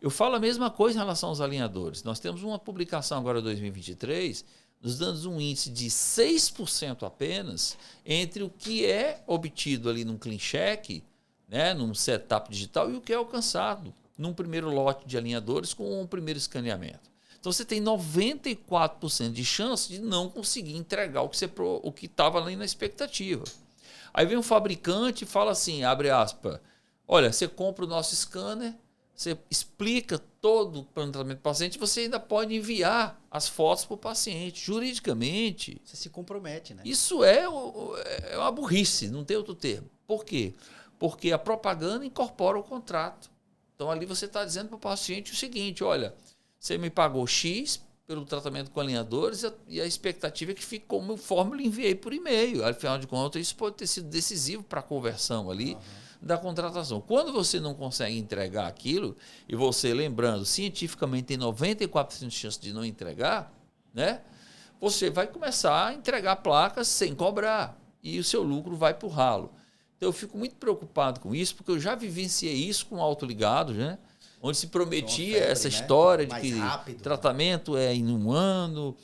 Eu falo a mesma coisa em relação aos alinhadores. Nós temos uma publicação agora em 2023, nos dando um índice de 6% apenas entre o que é obtido ali num clean check, né, num setup digital, e o que é alcançado num primeiro lote de alinhadores com um primeiro escaneamento. Então você tem 94% de chance de não conseguir entregar o que estava ali na expectativa. Aí vem um fabricante e fala assim, abre aspas, olha, você compra o nosso scanner, você explica todo o planejamento do paciente, você ainda pode enviar as fotos para o paciente. Juridicamente... Você se compromete, né? Isso é uma burrice, não tem outro termo. Por quê? Porque a propaganda incorpora o contrato. Então, ali você está dizendo para o paciente o seguinte, olha, você me pagou X pelo tratamento com alinhadores e a expectativa é que fique conforme eu lhe enviei por e-mail. Afinal de contas, isso pode ter sido decisivo para a conversão ali da contratação. Quando você não consegue entregar aquilo, e você, lembrando, cientificamente tem 94% de chance de não entregar, né? Você vai começar a entregar placas sem cobrar e o seu lucro vai para o ralo. Então eu fico muito preocupado com isso, porque eu já vivenciei isso com autoligados, né? Onde se prometia febre, essa né? história de Mais que rápido, tratamento é em um ano,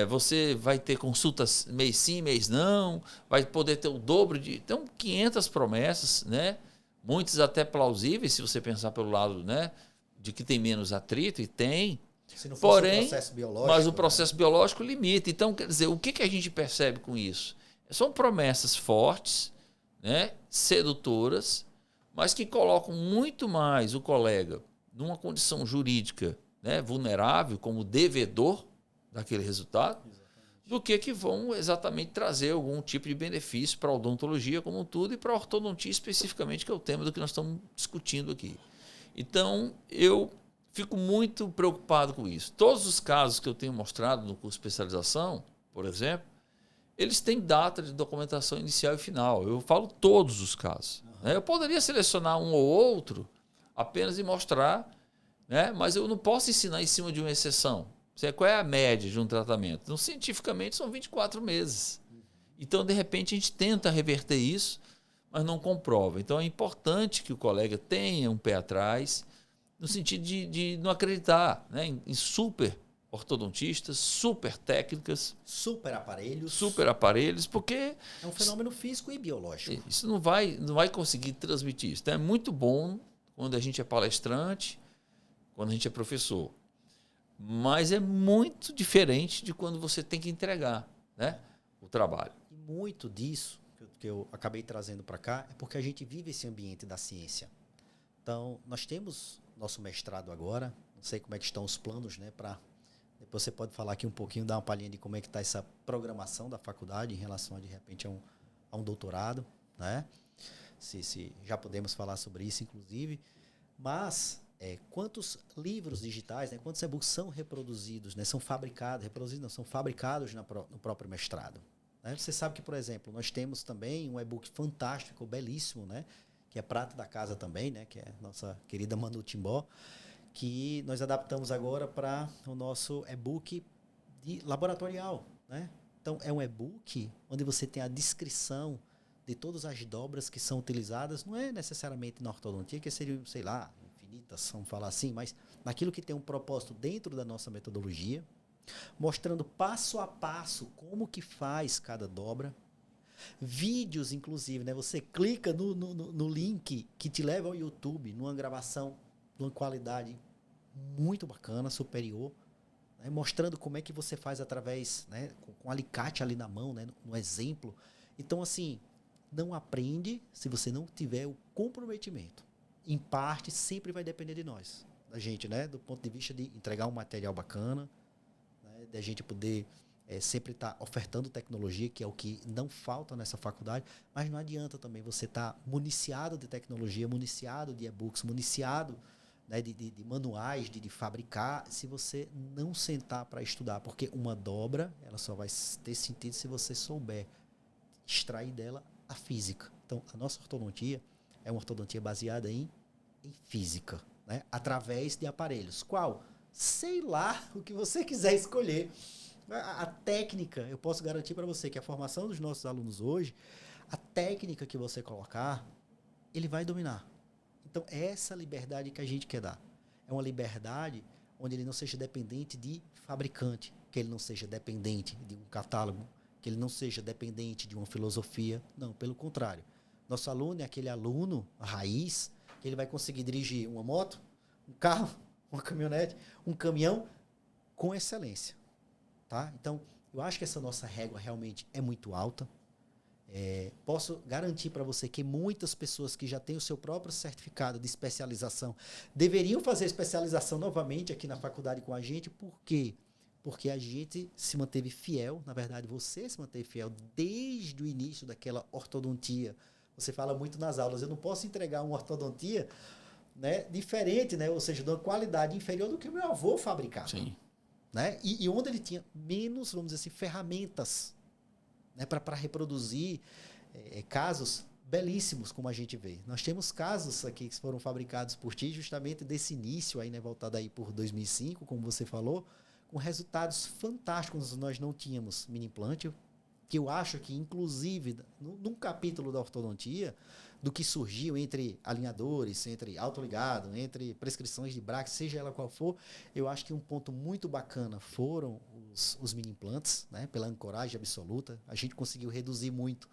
você vai ter consultas mês sim, mês não, vai poder ter o dobro de... Então, 500 promessas, né? Muitas até plausíveis, se você pensar pelo lado, né, de que tem menos atrito, e tem. Se não fosse Porém, o processo biológico, mas o processo biológico limita. Então, quer dizer, o que a gente percebe com isso? São promessas fortes, né, sedutoras, mas que colocam muito mais o colega numa condição jurídica, né, vulnerável, como devedor daquele resultado, do que vão exatamente trazer algum tipo de benefício para a odontologia como um todo e para a ortodontia especificamente, que é o tema do que nós estamos discutindo aqui. Então, eu fico muito preocupado com isso. Todos os casos que eu tenho mostrado no curso de especialização, por exemplo, eles têm data de documentação inicial e final. Eu falo todos os casos. Né? Eu poderia selecionar um ou outro apenas e mostrar, né? Mas eu não posso ensinar em cima de uma exceção. Qual é a média de um tratamento? Então, cientificamente, são 24 meses. Então, de repente, a gente tenta reverter isso, mas não comprova. Então, é importante que o colega tenha um pé atrás, no sentido de não acreditar, né, em super ortodontistas, super técnicas, super aparelhos, porque é um fenômeno físico e biológico. Isso não vai conseguir transmitir isso. Então é muito bom quando a gente é palestrante, quando a gente é professor, mas é muito diferente de quando você tem que entregar, né, o trabalho. E muito disso que eu acabei trazendo para cá é porque a gente vive esse ambiente da ciência. Então, nós temos nosso mestrado agora, não sei como é que estão os planos, né, para depois você pode falar aqui um pouquinho, dar uma palhinha de como é que está essa programação da faculdade em relação a, de repente, a um doutorado, né? Se já podemos falar sobre isso, inclusive. Mas, quantos livros digitais, né, quantos e-books são reproduzidos, né, são fabricados no próprio mestrado? Né? Você sabe que, por exemplo, nós temos também um e-book fantástico, belíssimo, né, que é prata da casa também, né, que é a nossa querida Manu Timbó, que nós adaptamos agora para o nosso e-book laboratorial. Né? Então, é um e-book onde você tem a descrição de todas as dobras que são utilizadas, não é necessariamente na ortodontia, que seriam, sei lá, infinitas, vamos falar assim, mas naquilo que tem um propósito dentro da nossa metodologia, mostrando passo a passo como que faz cada dobra. Vídeos, inclusive, né? Você clica no link que te leva ao YouTube, numa gravação de uma qualidade muito bacana, superior, né? Mostrando como é que você faz através, né? Com alicate ali na mão, né? No exemplo. Então, assim, não aprende se você não tiver o comprometimento. Em parte, sempre vai depender de nós, da gente, né? Do ponto de vista de entregar um material bacana, né? Da gente poder sempre estar ofertando tecnologia, que é o que não falta nessa faculdade, mas não adianta também você estar municiado de tecnologia, municiado de e-books, municiado, né, de manuais, de fabricar, se você não sentar para estudar, porque uma dobra ela só vai ter sentido se você souber extrair dela a física. Então, a nossa ortodontia é uma ortodontia baseada em física, né, através de aparelhos. Qual? Sei lá, o que você quiser escolher. A técnica, eu posso garantir para você que a formação dos nossos alunos hoje, a técnica que você colocar, ele vai dominar. Então, é essa liberdade que a gente quer dar. É uma liberdade onde ele não seja dependente de fabricante, que ele não seja dependente de um catálogo, que ele não seja dependente de uma filosofia. Não, pelo contrário. Nosso aluno é aquele aluno raiz, que ele vai conseguir dirigir uma moto, um carro, uma caminhonete, um caminhão com excelência. Tá? Então, eu acho que essa nossa régua realmente é muito alta. Posso garantir para você que muitas pessoas que já têm o seu próprio certificado de especialização deveriam fazer especialização novamente aqui na faculdade com a gente. Por quê? Porque a gente se manteve fiel, na verdade você se manteve fiel desde o início daquela ortodontia. Você fala muito nas aulas, eu não posso entregar uma ortodontia, né, diferente, né, ou seja, de uma qualidade inferior do que o meu avô fabricava. Sim. Né? E onde ele tinha menos, vamos dizer assim, ferramentas, né, para reproduzir casos belíssimos, como a gente vê. Nós temos casos aqui que foram fabricados por ti justamente desse início, aí, né, voltado aí por 2005, como você falou, com resultados fantásticos. Nós não tínhamos mini implante, que eu acho que, inclusive, num capítulo da ortodontia, do que surgiu entre alinhadores, entre autoligado, entre prescrições de bracket, seja ela qual for, eu acho que um ponto muito bacana foram os mini implantes, né, pela ancoragem absoluta. A gente conseguiu reduzir muito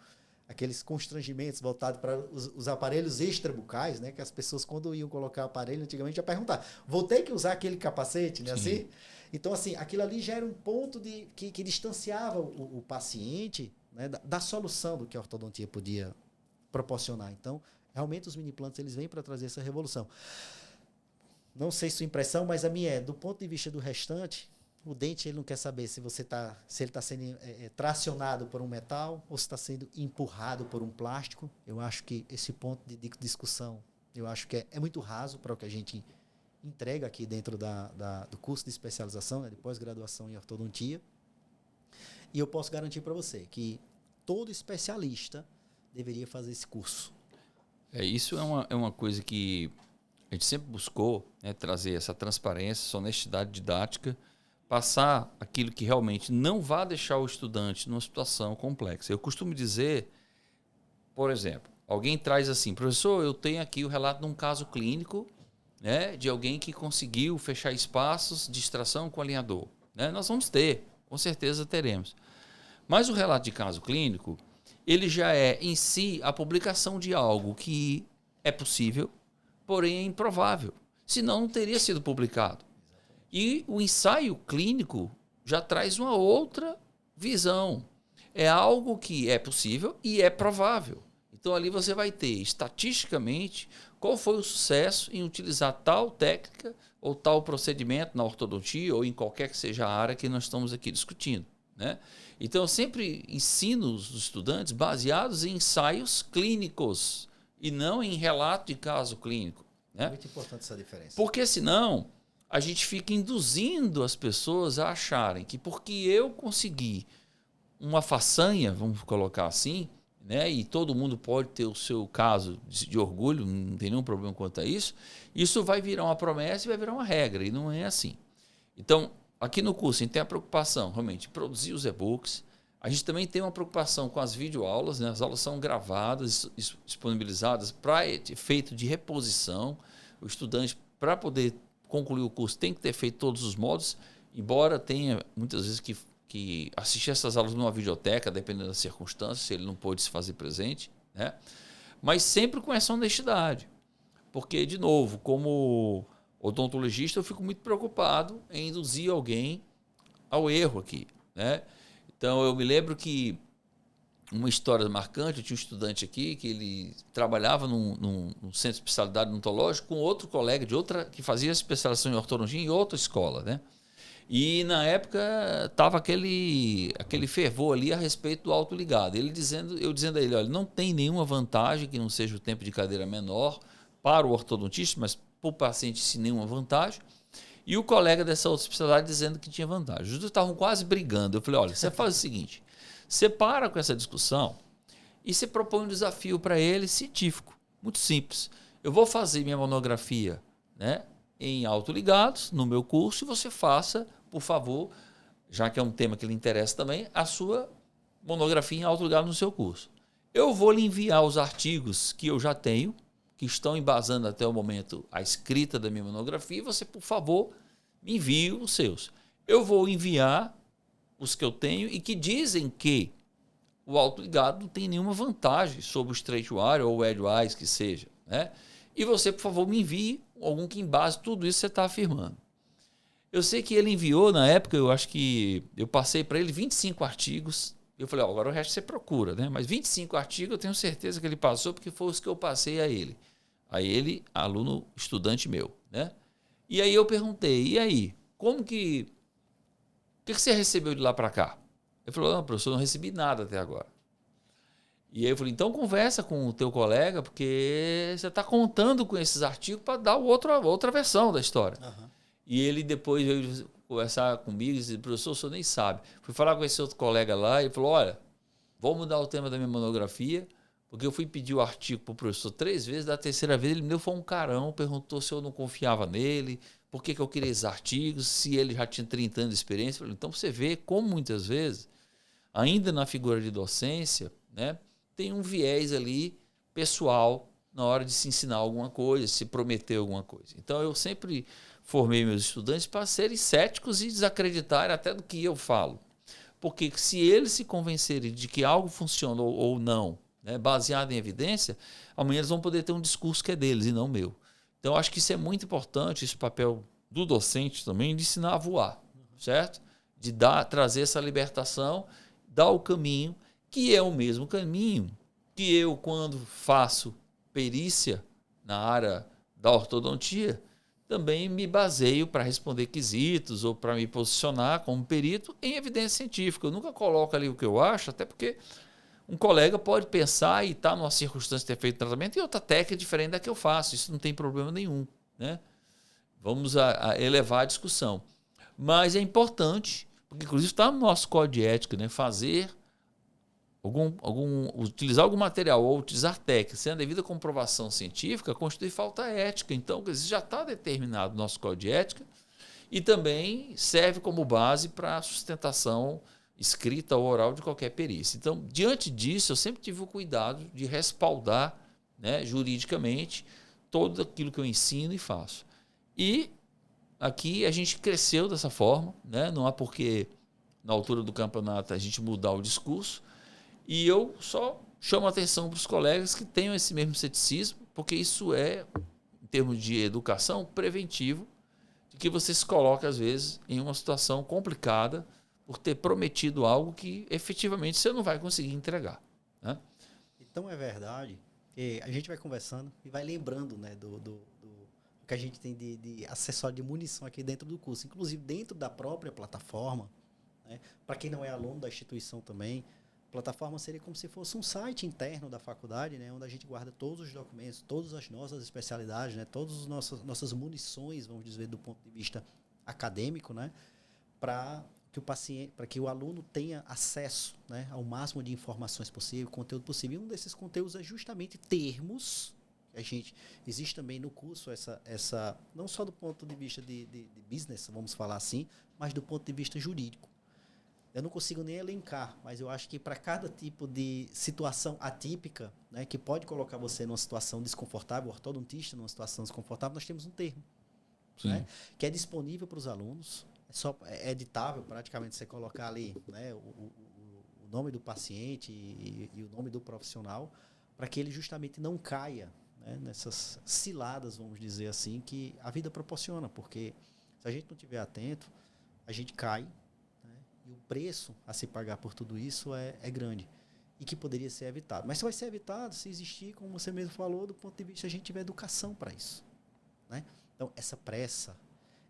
aqueles constrangimentos voltados para os aparelhos extrabucais, né, que as pessoas, quando iam colocar o aparelho, antigamente já perguntavam, vou ter que usar aquele capacete, né, assim? Então, assim, aquilo ali já era um ponto que distanciava o paciente, né, da solução do que a ortodontia podia proporcionar. Então, realmente os mini implantes eles vêm para trazer essa revolução. Não sei sua impressão, mas a minha é, do ponto de vista do restante, o dente ele não quer saber se ele está sendo tracionado por um metal ou se está sendo empurrado por um plástico. Eu acho que esse ponto de discussão, eu acho que é muito raso para o que a gente entrega aqui dentro do curso de especialização, né, de pós-graduação em ortodontia. E eu posso garantir para você que todo especialista deveria fazer esse curso. Isso é uma coisa que a gente sempre buscou, né, trazer essa transparência, essa honestidade didática, passar aquilo que realmente não vai deixar o estudante numa situação complexa. Eu costumo dizer, por exemplo, alguém traz assim, professor, eu tenho aqui o relato de um caso clínico, né, de alguém que conseguiu fechar espaços de extração com alinhador. Né? Nós vamos ter, com certeza teremos. Mas o relato de caso clínico, ele já é em si a publicação de algo que é possível, porém é improvável. Senão não teria sido publicado. E o ensaio clínico já traz uma outra visão. É algo que é possível e é provável. Então ali você vai ter, estatisticamente, qual foi o sucesso em utilizar tal técnica ou tal procedimento na ortodontia ou em qualquer que seja a área que nós estamos aqui discutindo. Né? Então eu sempre ensino os estudantes baseados em ensaios clínicos e não em relato de caso clínico. Né? Muito importante essa diferença. Porque senão a gente fica induzindo as pessoas a acharem que porque eu consegui uma façanha, vamos colocar assim, né, e todo mundo pode ter o seu caso de orgulho, não tem nenhum problema quanto a isso, isso vai virar uma promessa e vai virar uma regra, e não é assim. Então, aqui no curso a gente tem a preocupação realmente de produzir os e-books, a gente também tem uma preocupação com as videoaulas, né, as aulas são gravadas, disponibilizadas para efeito de reposição, o estudante, para poder concluir o curso, tem que ter feito todos os módulos, embora tenha muitas vezes que assistir essas aulas numa videoteca, dependendo das circunstâncias, se ele não pôde se fazer presente, né? Mas sempre com essa honestidade. Porque, de novo, como odontologista, eu fico muito preocupado em induzir alguém ao erro aqui. Né? Então, eu me lembro que uma história marcante, eu tinha um estudante aqui que ele trabalhava num centro de especialidade odontológica com outro colega que fazia especialização em ortodontia em outra escola, né? E na época estava aquele fervor ali a respeito do autoligado. Eu dizendo a ele, olha, não tem nenhuma vantagem que não seja o tempo de cadeira menor para o ortodontista, mas para o paciente sem nenhuma vantagem. E o colega dessa outra especialidade dizendo que tinha vantagem. Os dois estavam quase brigando. Eu falei, olha, você faz o seguinte, você para com essa discussão e você propõe um desafio para ele científico, muito simples. Eu vou fazer minha monografia, né, em autoligados no meu curso e você faça, por favor, já que é um tema que lhe interessa também, a sua monografia em autoligado no seu curso. Eu vou lhe enviar os artigos que eu já tenho, que estão embasando até o momento a escrita da minha monografia, e você, por favor, me envie os seus. Eu vou enviar os que eu tenho e que dizem que o autoligado não tem nenhuma vantagem sobre o straight wire ou o edgewise que seja. Né? E você, por favor, me envie algum que embase tudo isso que você está afirmando. Eu sei que ele enviou, na época, eu acho que eu passei para ele 25 artigos. Eu falei, agora o resto você procura, né? Mas 25 artigos eu tenho certeza que ele passou, porque foi os que eu passei a ele. A ele, aluno, estudante meu, né? E aí eu perguntei, e aí, como que... O que você recebeu de lá para cá? Ele falou, não, professor, não recebi nada até agora. E aí eu falei, então conversa com o teu colega, porque você está contando com esses artigos para dar outra versão da história. Uhum. E ele depois veio conversar comigo e disse, professor, o senhor nem sabe. Fui falar com esse outro colega lá e ele falou, olha, vou mudar o tema da minha monografia, Porque eu fui pedir o artigo para o professor 3 vezes, da terceira vez ele me deu foi um carão, perguntou se eu não confiava nele, por que eu queria esses artigos, se ele já tinha 30 anos de experiência. Então você vê como muitas vezes, ainda na figura de docência, né, tem um viés ali pessoal na hora de se ensinar alguma coisa, se prometer alguma coisa. Então eu sempre formei meus estudantes para serem céticos e desacreditarem até do que eu falo. Porque se eles se convencerem de que algo funciona ou não, né, baseado em evidência, amanhã eles vão poder ter um discurso que é deles e não meu. Então, eu acho que isso é muito importante, esse papel do docente também, de ensinar a voar, certo? De trazer essa libertação, dar o caminho, que é o mesmo caminho que eu, quando faço perícia na área da ortodontia, também me baseio para responder quesitos ou para me posicionar como perito em evidência científica. Eu nunca coloco ali o que eu acho, até porque um colega pode pensar e estar numa circunstância de ter feito tratamento e outra técnica diferente da que eu faço. Isso não tem problema nenhum, né? Vamos a elevar a discussão. Mas é importante, porque inclusive está no nosso código de ética, né? Utilizar algum material ou utilizar técnica sem a devida comprovação científica constitui falta ética. Então, isso já está determinado no nosso código de ética e também serve como base para a sustentação escrita ou oral de qualquer perícia. Então, diante disso, eu sempre tive o cuidado de respaldar, né, juridicamente tudo aquilo que eu ensino e faço. E aqui a gente cresceu dessa forma, né? Não há porque na altura do campeonato a gente mudar o discurso. E eu só chamo a atenção para os colegas que tenham esse mesmo ceticismo, porque isso é, em termos de educação, preventivo, de que você se coloca, às vezes, em uma situação complicada por ter prometido algo que efetivamente você não vai conseguir entregar, né? Então é verdade que a gente vai conversando e vai lembrando, né, do que a gente tem de acessório de munição aqui dentro do curso, inclusive dentro da própria plataforma, né? Para quem não é aluno da instituição também, a plataforma seria como se fosse um site interno da faculdade, né, onde a gente guarda todos os documentos, todas as nossas especialidades, né, todas as nossas munições, vamos dizer, do ponto de vista acadêmico, né, para que o paciente, para que o aluno tenha acesso, né, ao máximo de informações possível, conteúdo possível. E um desses conteúdos é justamente termos. Existe também no curso essa não só do ponto de vista de business, vamos falar assim, mas do ponto de vista jurídico. Eu não consigo nem elencar, mas eu acho que para cada tipo de situação atípica, né, que pode colocar você numa situação desconfortável, o ortodontista numa situação desconfortável, nós temos um termo, né, que é disponível para os alunos. É editável, praticamente, você colocar ali, né, o nome do paciente e o nome do profissional, para que ele justamente não caia, né, nessas ciladas, vamos dizer assim, que a vida proporciona, porque se a gente não estiver atento, a gente cai, né, e o preço a se pagar por tudo isso é grande e que poderia ser evitado. Mas só vai ser evitado se existir, como você mesmo falou, do ponto de vista, a gente tiver educação para isso, né? Então, essa pressa,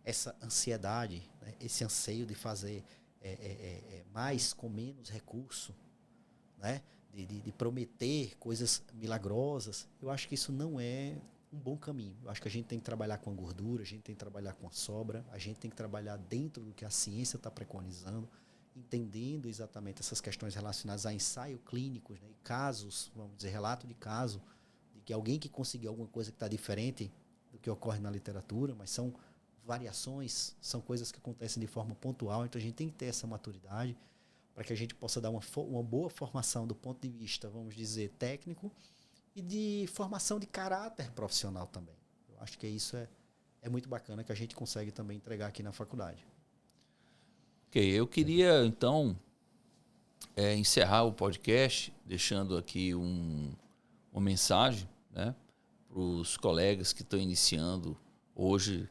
essa ansiedade, né, esse anseio de fazer mais com menos recurso, né, de prometer coisas milagrosas, eu acho que isso não é um bom caminho. Eu acho que a gente tem que trabalhar com a gordura, a gente tem que trabalhar com a sobra, a gente tem que trabalhar dentro do que a ciência está preconizando, entendendo exatamente essas questões relacionadas a ensaio clínicos, né, e casos, vamos dizer, relato de caso, de que alguém que conseguiu alguma coisa que está diferente do que ocorre na literatura, mas são variações, são coisas que acontecem de forma pontual, então a gente tem que ter essa maturidade para que a gente possa dar uma boa formação do ponto de vista, vamos dizer, técnico e de formação de caráter profissional também. Eu acho que isso é muito bacana que a gente consegue também entregar aqui na faculdade. Ok, eu queria então encerrar o podcast deixando aqui uma mensagem, né, para os colegas que estão iniciando hoje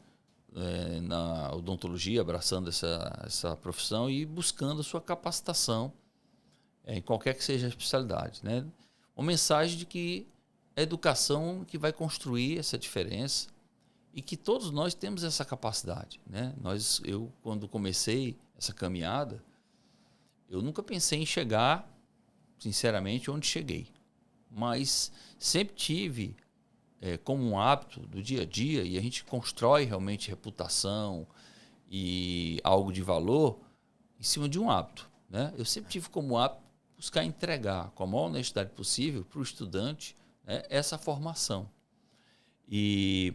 na odontologia, abraçando essa profissão e buscando a sua capacitação em qualquer que seja a especialidade, né? Uma mensagem de que é a educação que vai construir essa diferença e que todos nós temos essa capacidade, né? Eu, quando comecei essa caminhada, eu nunca pensei em chegar, sinceramente, onde cheguei. Mas sempre tive como um hábito do dia a dia, e a gente constrói realmente reputação e algo de valor em cima de um hábito, né? Eu sempre tive como hábito buscar entregar com a maior honestidade possível para o estudante, né, essa formação. E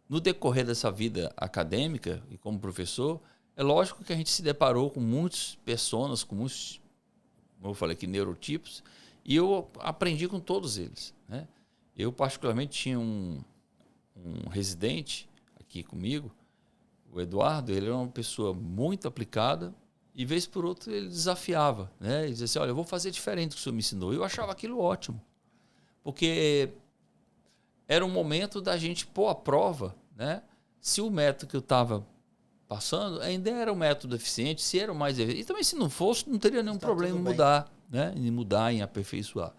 no decorrer dessa vida acadêmica e como professor, é lógico que a gente se deparou com muitas pessoas, com muitos, como eu falei aqui, neurotipos, e eu aprendi com todos eles, né? Eu, particularmente, tinha um residente aqui comigo, o Eduardo. Ele era uma pessoa muito aplicada e, vez por outra, ele desafiava, né? Ele dizia assim, olha, eu vou fazer diferente do que o senhor me ensinou. Eu achava aquilo ótimo, porque era um momento da gente pôr à prova, né, se o método que eu estava passando ainda era um método eficiente, se era o mais eficiente. E também, se não fosse, não teria nenhum problema em mudar, né, em mudar, em aperfeiçoar.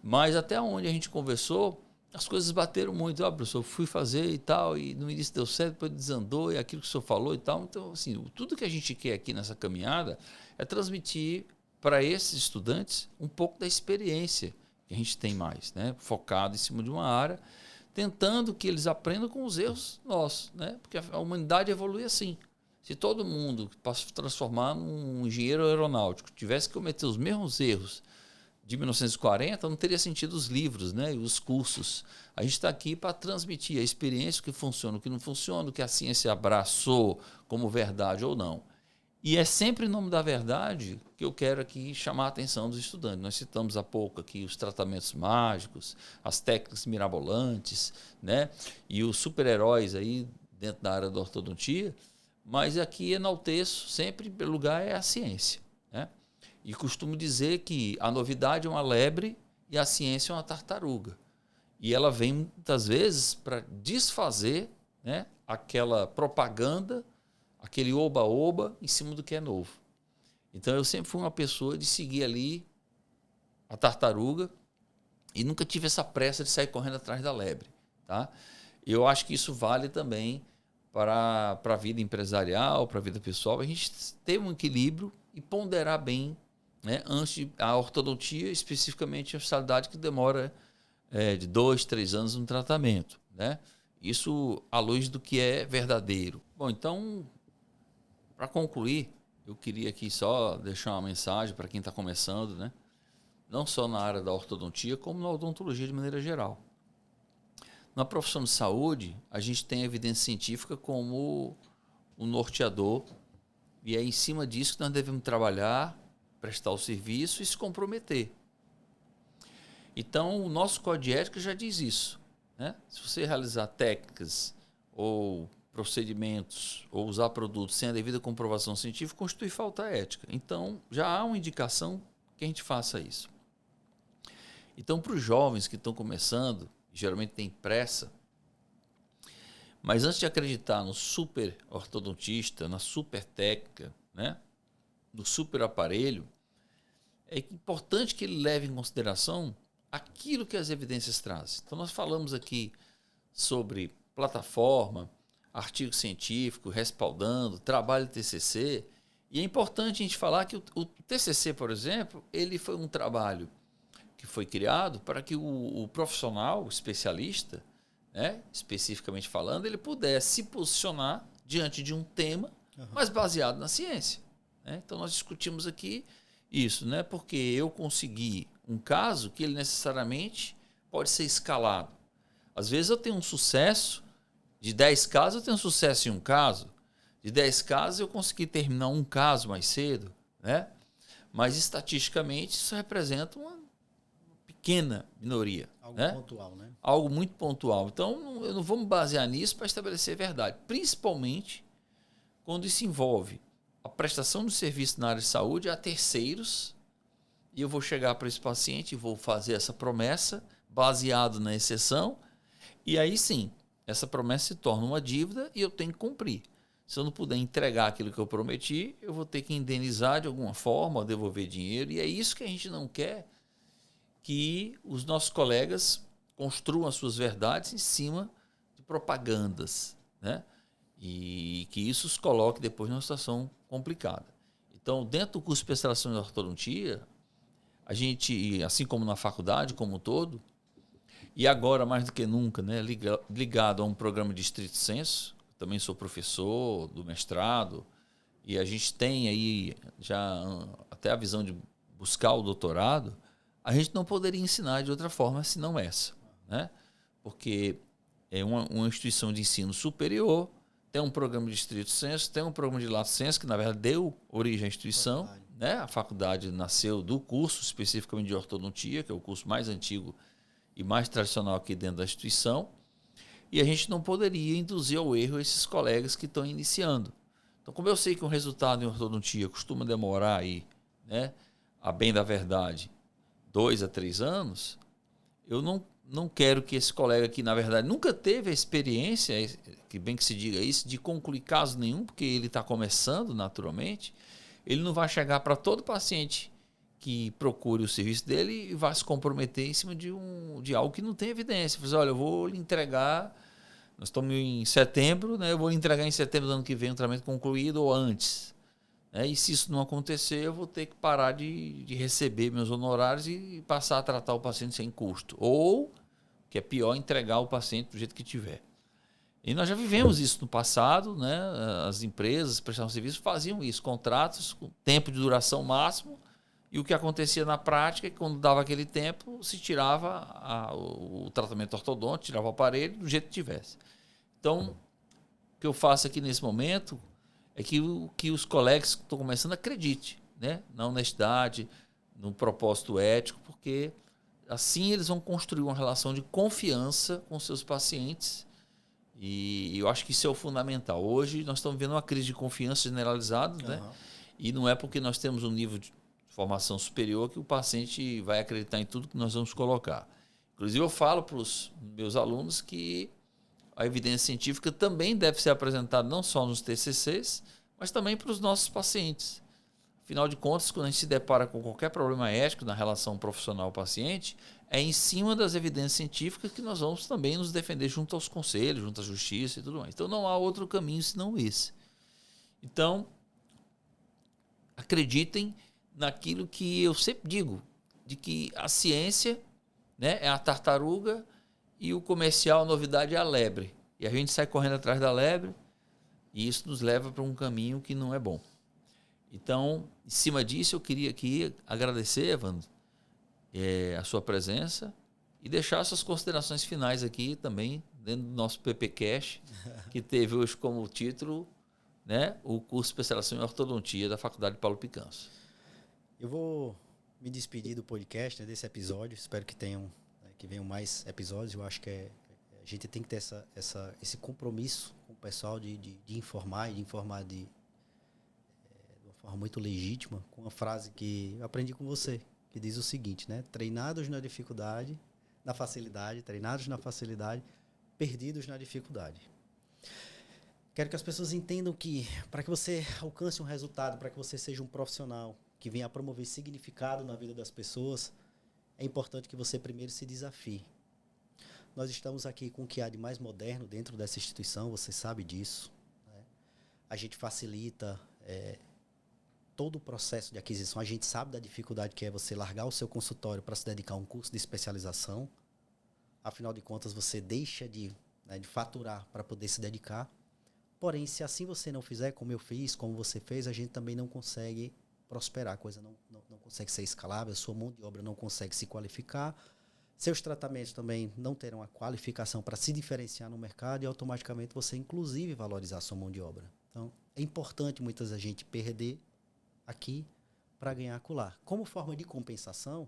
Mas até onde a gente conversou, as coisas bateram muito. Professor, fui fazer e tal, e no início deu certo, depois desandou, e aquilo que o senhor falou e tal. Então, assim, tudo que a gente quer aqui nessa caminhada é transmitir para esses estudantes um pouco da experiência que a gente tem mais, né? Focado em cima de uma área, tentando que eles aprendam com os erros nossos, né? Porque a humanidade evolui assim. Se todo mundo, para se transformar num engenheiro aeronáutico, tivesse que cometer os mesmos erros de 1940, não teria sentido os livros, né, e os cursos. A gente está aqui para transmitir a experiência, o que funciona, o que não funciona, o que a ciência abraçou como verdade ou não. E é sempre em nome da verdade que eu quero aqui chamar a atenção dos estudantes. Nós citamos há pouco aqui os tratamentos mágicos, as técnicas mirabolantes, né, e os super-heróis aí dentro da área da ortodontia, mas aqui enalteço sempre, em primeiro lugar, é a ciência, né? E costumo dizer que a novidade é uma lebre e a ciência é uma tartaruga. E ela vem, muitas vezes, para desfazer, né, aquela propaganda, aquele oba-oba em cima do que é novo. Então, eu sempre fui uma pessoa de seguir ali a tartaruga e nunca tive essa pressa de sair correndo atrás da lebre. Tá? Eu acho que isso vale também para a vida empresarial, para a vida pessoal. A gente ter um equilíbrio e ponderar bem, né, antes de a ortodontia, especificamente a especialidade que demora de 2, 3 anos no tratamento, né? Isso à luz do que é verdadeiro. Bom, então, para concluir, eu queria aqui só deixar uma mensagem para quem está começando, né? Não só na área da ortodontia, como na odontologia de maneira geral. Na profissão de saúde, a gente tem a evidência científica como o norteador, e é em cima disso que nós devemos trabalhar, prestar o serviço e se comprometer. Então, o nosso código de ética já diz isso, né? Se você realizar técnicas ou procedimentos ou usar produtos sem a devida comprovação científica, constitui falta ética. Então, já há uma indicação que a gente faça isso. Então, para os jovens que estão começando, geralmente tem pressa, mas antes de acreditar no super ortodontista, na super técnica, né, no super aparelho, é importante que ele leve em consideração aquilo que as evidências trazem. Então, nós falamos aqui sobre plataforma, artigo científico, respaldando, trabalho de TCC, e é importante a gente falar que o TCC, por exemplo, ele foi um trabalho que foi criado para que o profissional, o especialista, né, especificamente falando, ele pudesse se posicionar diante de um tema, mas baseado na ciência, né? Então, nós discutimos aqui isso, né, porque eu consegui um caso que ele necessariamente pode ser escalado. Às vezes eu tenho um sucesso, de 10 casos eu tenho sucesso em um caso, de 10 casos eu consegui terminar um caso mais cedo, né? Mas estatisticamente isso representa uma pequena minoria. Algo, né? Pontual, né? Algo muito pontual. Então, eu não vou me basear nisso para estabelecer verdade, principalmente quando isso envolve a prestação de serviço na área de saúde a terceiros, e eu vou chegar para esse paciente e vou fazer essa promessa baseado na exceção, e aí sim, essa promessa se torna uma dívida e eu tenho que cumprir. Se eu não puder entregar aquilo que eu prometi, eu vou ter que indenizar de alguma forma, devolver dinheiro, e é isso que a gente não quer, que os nossos colegas construam as suas verdades em cima de propagandas, né? E que isso os coloque depois numa situação complicada. Então, dentro do curso de especialização em ortodontia, a gente, assim como na faculdade como um todo, e agora mais do que nunca, né, ligado a um programa de estrito senso, também sou professor do mestrado, e a gente tem aí já até a visão de buscar o doutorado, a gente não poderia ensinar de outra forma senão essa, né? Porque é uma instituição de ensino superior, tem um programa de estrito sensu, tem um programa de lato sensu, que na verdade deu origem à instituição, né? A faculdade nasceu do curso especificamente de ortodontia, que é o curso mais antigo e mais tradicional aqui dentro da instituição, e a gente não poderia induzir ao erro esses colegas que estão iniciando. Então, como eu sei que um resultado em ortodontia costuma demorar aí, né, a bem da verdade, 2 a 3 anos, eu não quero que esse colega que, na verdade, nunca teve a experiência, que bem que se diga isso, de concluir caso nenhum, porque ele está começando naturalmente, ele não vai chegar para todo paciente que procure o serviço dele e vai se comprometer em cima de algo que não tem evidência. Dizer, olha, eu vou lhe entregar, nós estamos em setembro, né, eu vou lhe entregar em setembro do ano que vem um tratamento concluído ou antes. E se isso não acontecer, eu vou ter que parar de receber meus honorários e passar a tratar o paciente sem custo. Ou, que é pior, entregar o paciente do jeito que tiver. E nós já vivemos isso no passado, né? As empresas prestavam serviço faziam isso, contratos com tempo de duração máximo, e o que acontecia na prática é que quando dava aquele tempo, se tirava o tratamento ortodôntico, tirava o aparelho do jeito que tivesse. Então, o que eu faço aqui nesse momento é que os colegas que estão começando acreditem, né? Na honestidade, no propósito ético, porque assim eles vão construir uma relação de confiança com seus pacientes. E eu acho que isso é o fundamental. Hoje nós estamos vendo uma crise de confiança generalizada, né? E não é porque nós temos um nível de formação superior que o paciente vai acreditar em tudo que nós vamos colocar. Inclusive eu falo para os meus alunos que a evidência científica também deve ser apresentada não só nos TCCs, mas também para os nossos pacientes. Afinal de contas, quando a gente se depara com qualquer problema ético na relação profissional-paciente, é em cima das evidências científicas que nós vamos também nos defender junto aos conselhos, junto à justiça e tudo mais. Então não há outro caminho senão esse. Então, acreditem naquilo que eu sempre digo, de que a ciência, né, é a tartaruga e o comercial, a novidade é a lebre. E a gente sai correndo atrás da lebre e isso nos leva para um caminho que não é bom. Então, em cima disso, eu queria aqui agradecer, Evandro, a sua presença e deixar suas considerações finais aqui também, dentro do nosso PPCast, que teve hoje como título, né, o curso de especialização em ortodontia da Faculdade Paulo Picanso. Eu vou me despedir do podcast, né, desse episódio. Espero que que venham mais episódios. Eu acho que a gente tem que ter esse compromisso com o pessoal de informar e de informar de uma forma muito legítima, com uma frase que eu aprendi com você, que diz o seguinte, né? Treinados na dificuldade, na facilidade, treinados na facilidade, perdidos na dificuldade. Quero que as pessoas entendam que para que você alcance um resultado, para que você seja um profissional que venha a promover significado na vida das pessoas, é importante que você primeiro se desafie. Nós estamos aqui com o que há de mais moderno dentro dessa instituição, você sabe disso, né? A gente facilita todo o processo de aquisição. A gente sabe da dificuldade que é você largar o seu consultório para se dedicar a um curso de especialização. Afinal de contas, você deixa de faturar para poder se dedicar. Porém, se assim você não fizer, como eu fiz, como você fez, a gente também não consegue prosperar. A coisa não consegue ser escalável, a sua mão de obra não consegue se qualificar. Seus tratamentos também não terão a qualificação para se diferenciar no mercado e automaticamente você, inclusive, valorizar a sua mão de obra. Então, é importante muitas vezes a gente perder aqui para ganhar acolá. Como forma de compensação,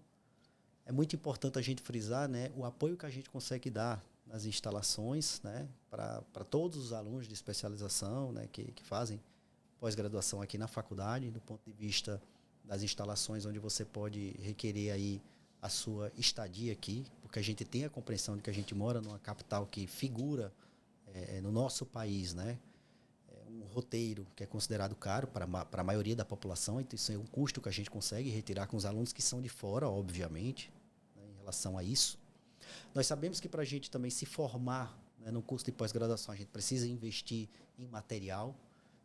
é muito importante a gente frisar, né, o apoio que a gente consegue dar nas instalações, né, para todos os alunos de especialização, né, que fazem pós-graduação aqui na faculdade, do ponto de vista das instalações onde você pode requerer aí a sua estadia aqui, porque a gente tem a compreensão de que a gente mora numa capital que figura no nosso país, né, um roteiro que é considerado caro para a maioria da população, então isso é um custo que a gente consegue retirar com os alunos que são de fora, obviamente, né, em relação a isso. Nós sabemos que para a gente também se formar, né, no curso de pós-graduação, a gente precisa investir em material,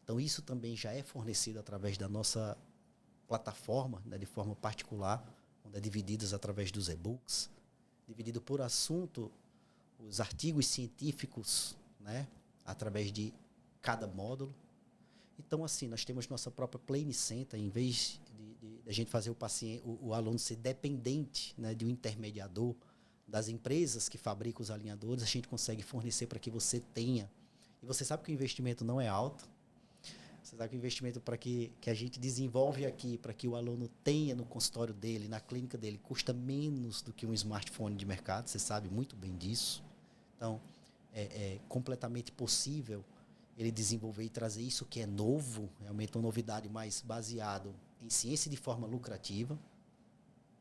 então isso também já é fornecido através da nossa plataforma, né, de forma particular, onde é divididas através dos e-books, dividido por assunto, os artigos científicos, né, através de cada módulo. Então, assim, nós temos nossa própria Plane Center, em vez de a gente fazer o aluno ser dependente, né, de um intermediador, das empresas que fabricam os alinhadores, a gente consegue fornecer para que você tenha. E você sabe que o investimento não é alto. Você sabe que o investimento para que a gente desenvolve aqui, para que o aluno tenha no consultório dele, na clínica dele, custa menos do que um smartphone de mercado. Você sabe muito bem disso. Então, é completamente possível ele desenvolver e trazer isso que é novo, realmente uma novidade mais baseado em ciência de forma lucrativa,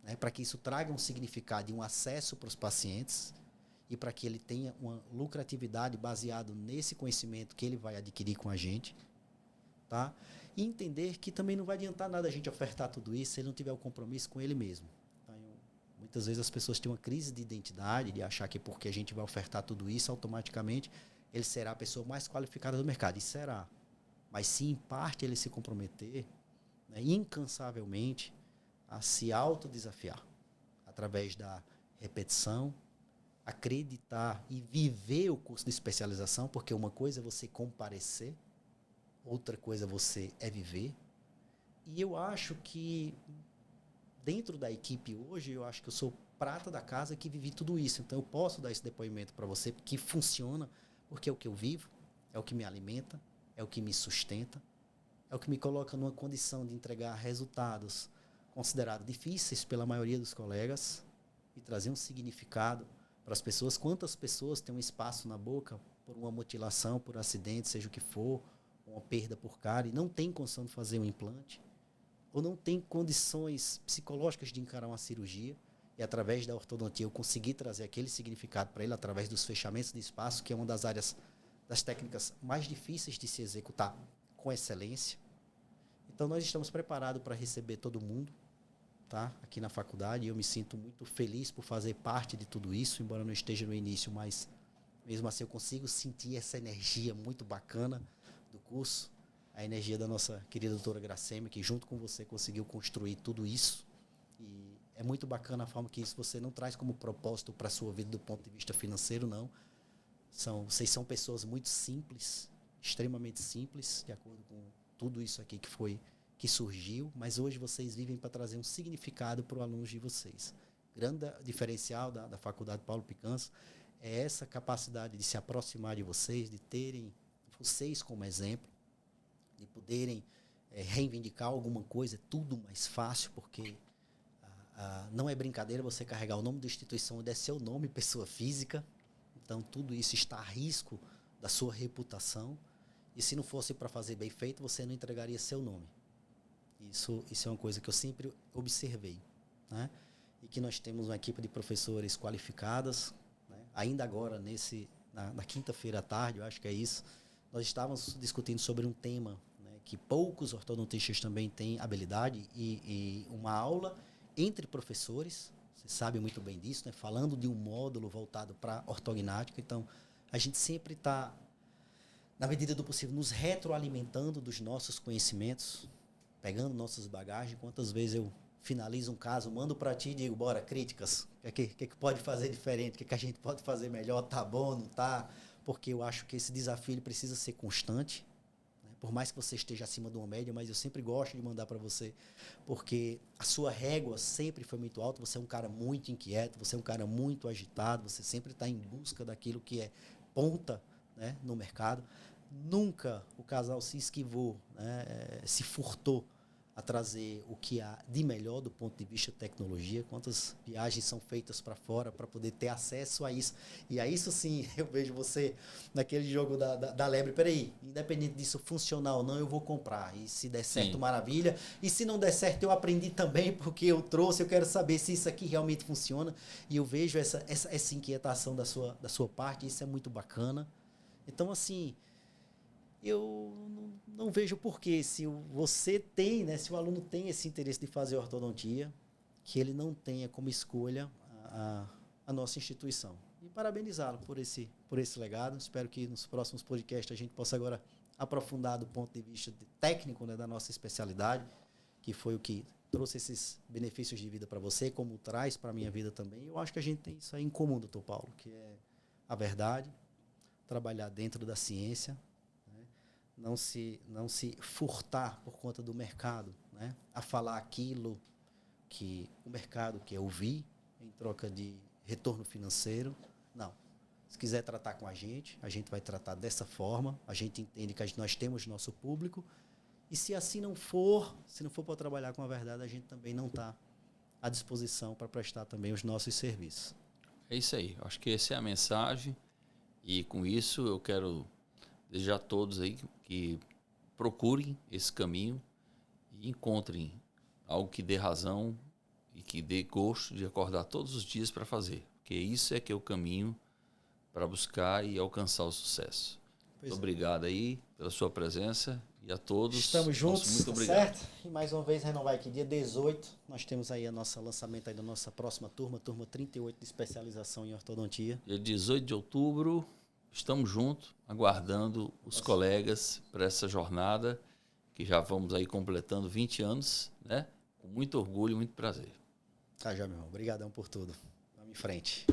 né, para que isso traga um significado e um acesso para os pacientes e para que ele tenha uma lucratividade baseado nesse conhecimento que ele vai adquirir com a gente, tá? E entender que também não vai adiantar nada a gente ofertar tudo isso se ele não tiver o compromisso com ele mesmo. Tá? Muitas vezes as pessoas têm uma crise de identidade, de achar que porque a gente vai ofertar tudo isso, automaticamente ele será a pessoa mais qualificada do mercado. E será. Mas se em parte ele se comprometer, né, incansavelmente, a se autodesafiar através da repetição, acreditar e viver o curso de especialização, porque uma coisa é você comparecer, outra coisa você é viver. E eu acho que dentro da equipe hoje, eu acho que eu sou prata da casa que vivi tudo isso. Então eu posso dar esse depoimento para você, que funciona, porque é o que eu vivo, é o que me alimenta, é o que me sustenta, é o que me coloca numa condição de entregar resultados considerados difíceis pela maioria dos colegas e trazer um significado para as pessoas. Quantas pessoas têm um espaço na boca por uma mutilação, por acidente, seja o que for, uma perda por cárie, e não tem condição de fazer um implante, ou não tem condições psicológicas de encarar uma cirurgia, e através da ortodontia eu consegui trazer aquele significado para ele, através dos fechamentos de espaço, que é uma das áreas, das técnicas mais difíceis de se executar com excelência. Então nós estamos preparados para receber todo mundo, tá? Aqui na faculdade, e eu me sinto muito feliz por fazer parte de tudo isso, embora não esteja no início, mas mesmo assim eu consigo sentir essa energia muito bacana do curso, a energia da nossa querida doutora Gracemi, que junto com você conseguiu construir tudo isso. E é muito bacana a forma que isso você não traz como propósito para a sua vida do ponto de vista financeiro, não. Vocês são pessoas muito simples, extremamente simples, de acordo com tudo isso aqui que surgiu, mas hoje vocês vivem para trazer um significado para os alunos de vocês. Grande diferencial da Faculdade Paulo Picanso é essa capacidade de se aproximar de vocês, de terem vocês como exemplo, de poderem reivindicar alguma coisa. É tudo mais fácil, porque não é brincadeira você carregar o nome da instituição onde é seu nome, pessoa física. Então, tudo isso está a risco da sua reputação. E se não fosse para fazer bem feito, você não entregaria seu nome. Isso é uma coisa que eu sempre observei, né? E que nós temos uma equipe de professores qualificadas, né? Ainda agora, na quinta-feira à tarde, eu acho que é isso, nós estávamos discutindo sobre um tema, né, que poucos ortodontistas também têm habilidade, e uma aula entre professores, você sabe muito bem disso, né, falando de um módulo voltado para ortognática. Então, a gente sempre está, na medida do possível, nos retroalimentando dos nossos conhecimentos, pegando nossas bagagens. Quantas vezes eu finalizo um caso, mando para ti e digo, bora, críticas, o que pode fazer diferente, o que a gente pode fazer melhor, tá bom, não tá? Porque eu acho que esse desafio ele precisa ser constante, né? Por mais que você esteja acima de uma média, mas eu sempre gosto de mandar para você, porque a sua régua sempre foi muito alta, você é um cara muito inquieto, você é um cara muito agitado, você sempre está em busca daquilo que é ponta, né, no mercado. Nunca o casal se esquivou, né, se furtou a trazer o que há de melhor do ponto de vista de tecnologia. Quantas viagens são feitas para fora para poder ter acesso a isso. E a isso sim, eu vejo você naquele jogo da lebre. Peraí, independente disso funcionar ou não, eu vou comprar. E se der certo, sim, maravilha. E se não der certo, eu aprendi também, porque eu trouxe, eu quero saber se isso aqui realmente funciona. E eu vejo essa inquietação da sua parte, isso é muito bacana. Então, assim, eu não vejo porquê, se você tem, né, se o aluno tem esse interesse de fazer ortodontia, que ele não tenha como escolha a nossa instituição. E parabenizá-lo por esse legado. Espero que nos próximos podcasts a gente possa agora aprofundar do ponto de vista técnico, né, da nossa especialidade, que foi o que trouxe esses benefícios de vida para você, como traz para a minha vida também. Eu acho que a gente tem isso aí em comum, doutor Paulo, que é a verdade, trabalhar dentro da ciência, não se furtar por conta do mercado, né? A falar aquilo que o mercado quer ouvir em troca de retorno financeiro. Não. Se quiser tratar com a gente vai tratar dessa forma. A gente entende que nós temos nosso público. E se assim não for, se não for para trabalhar com a verdade, a gente também não está à disposição para prestar também os nossos serviços. É isso aí. Acho que essa é a mensagem. E com isso eu quero desejar a todos aí que procurem esse caminho e encontrem algo que dê razão e que dê gosto de acordar todos os dias para fazer. Porque isso é que é o caminho para buscar e alcançar o sucesso. Muito obrigado aí pela sua presença e a todos. Estamos juntos, muito obrigado. Certo? E mais uma vez renovar aqui, dia 18, nós temos aí o nosso lançamento aí da nossa próxima turma 38 de especialização em ortodontia. Dia 18 de outubro, estamos juntos, aguardando os colegas para essa jornada, que já vamos aí completando 20 anos, né? Com muito orgulho e muito prazer. Tá, já, meu irmão. Obrigadão por tudo. Vamos em frente.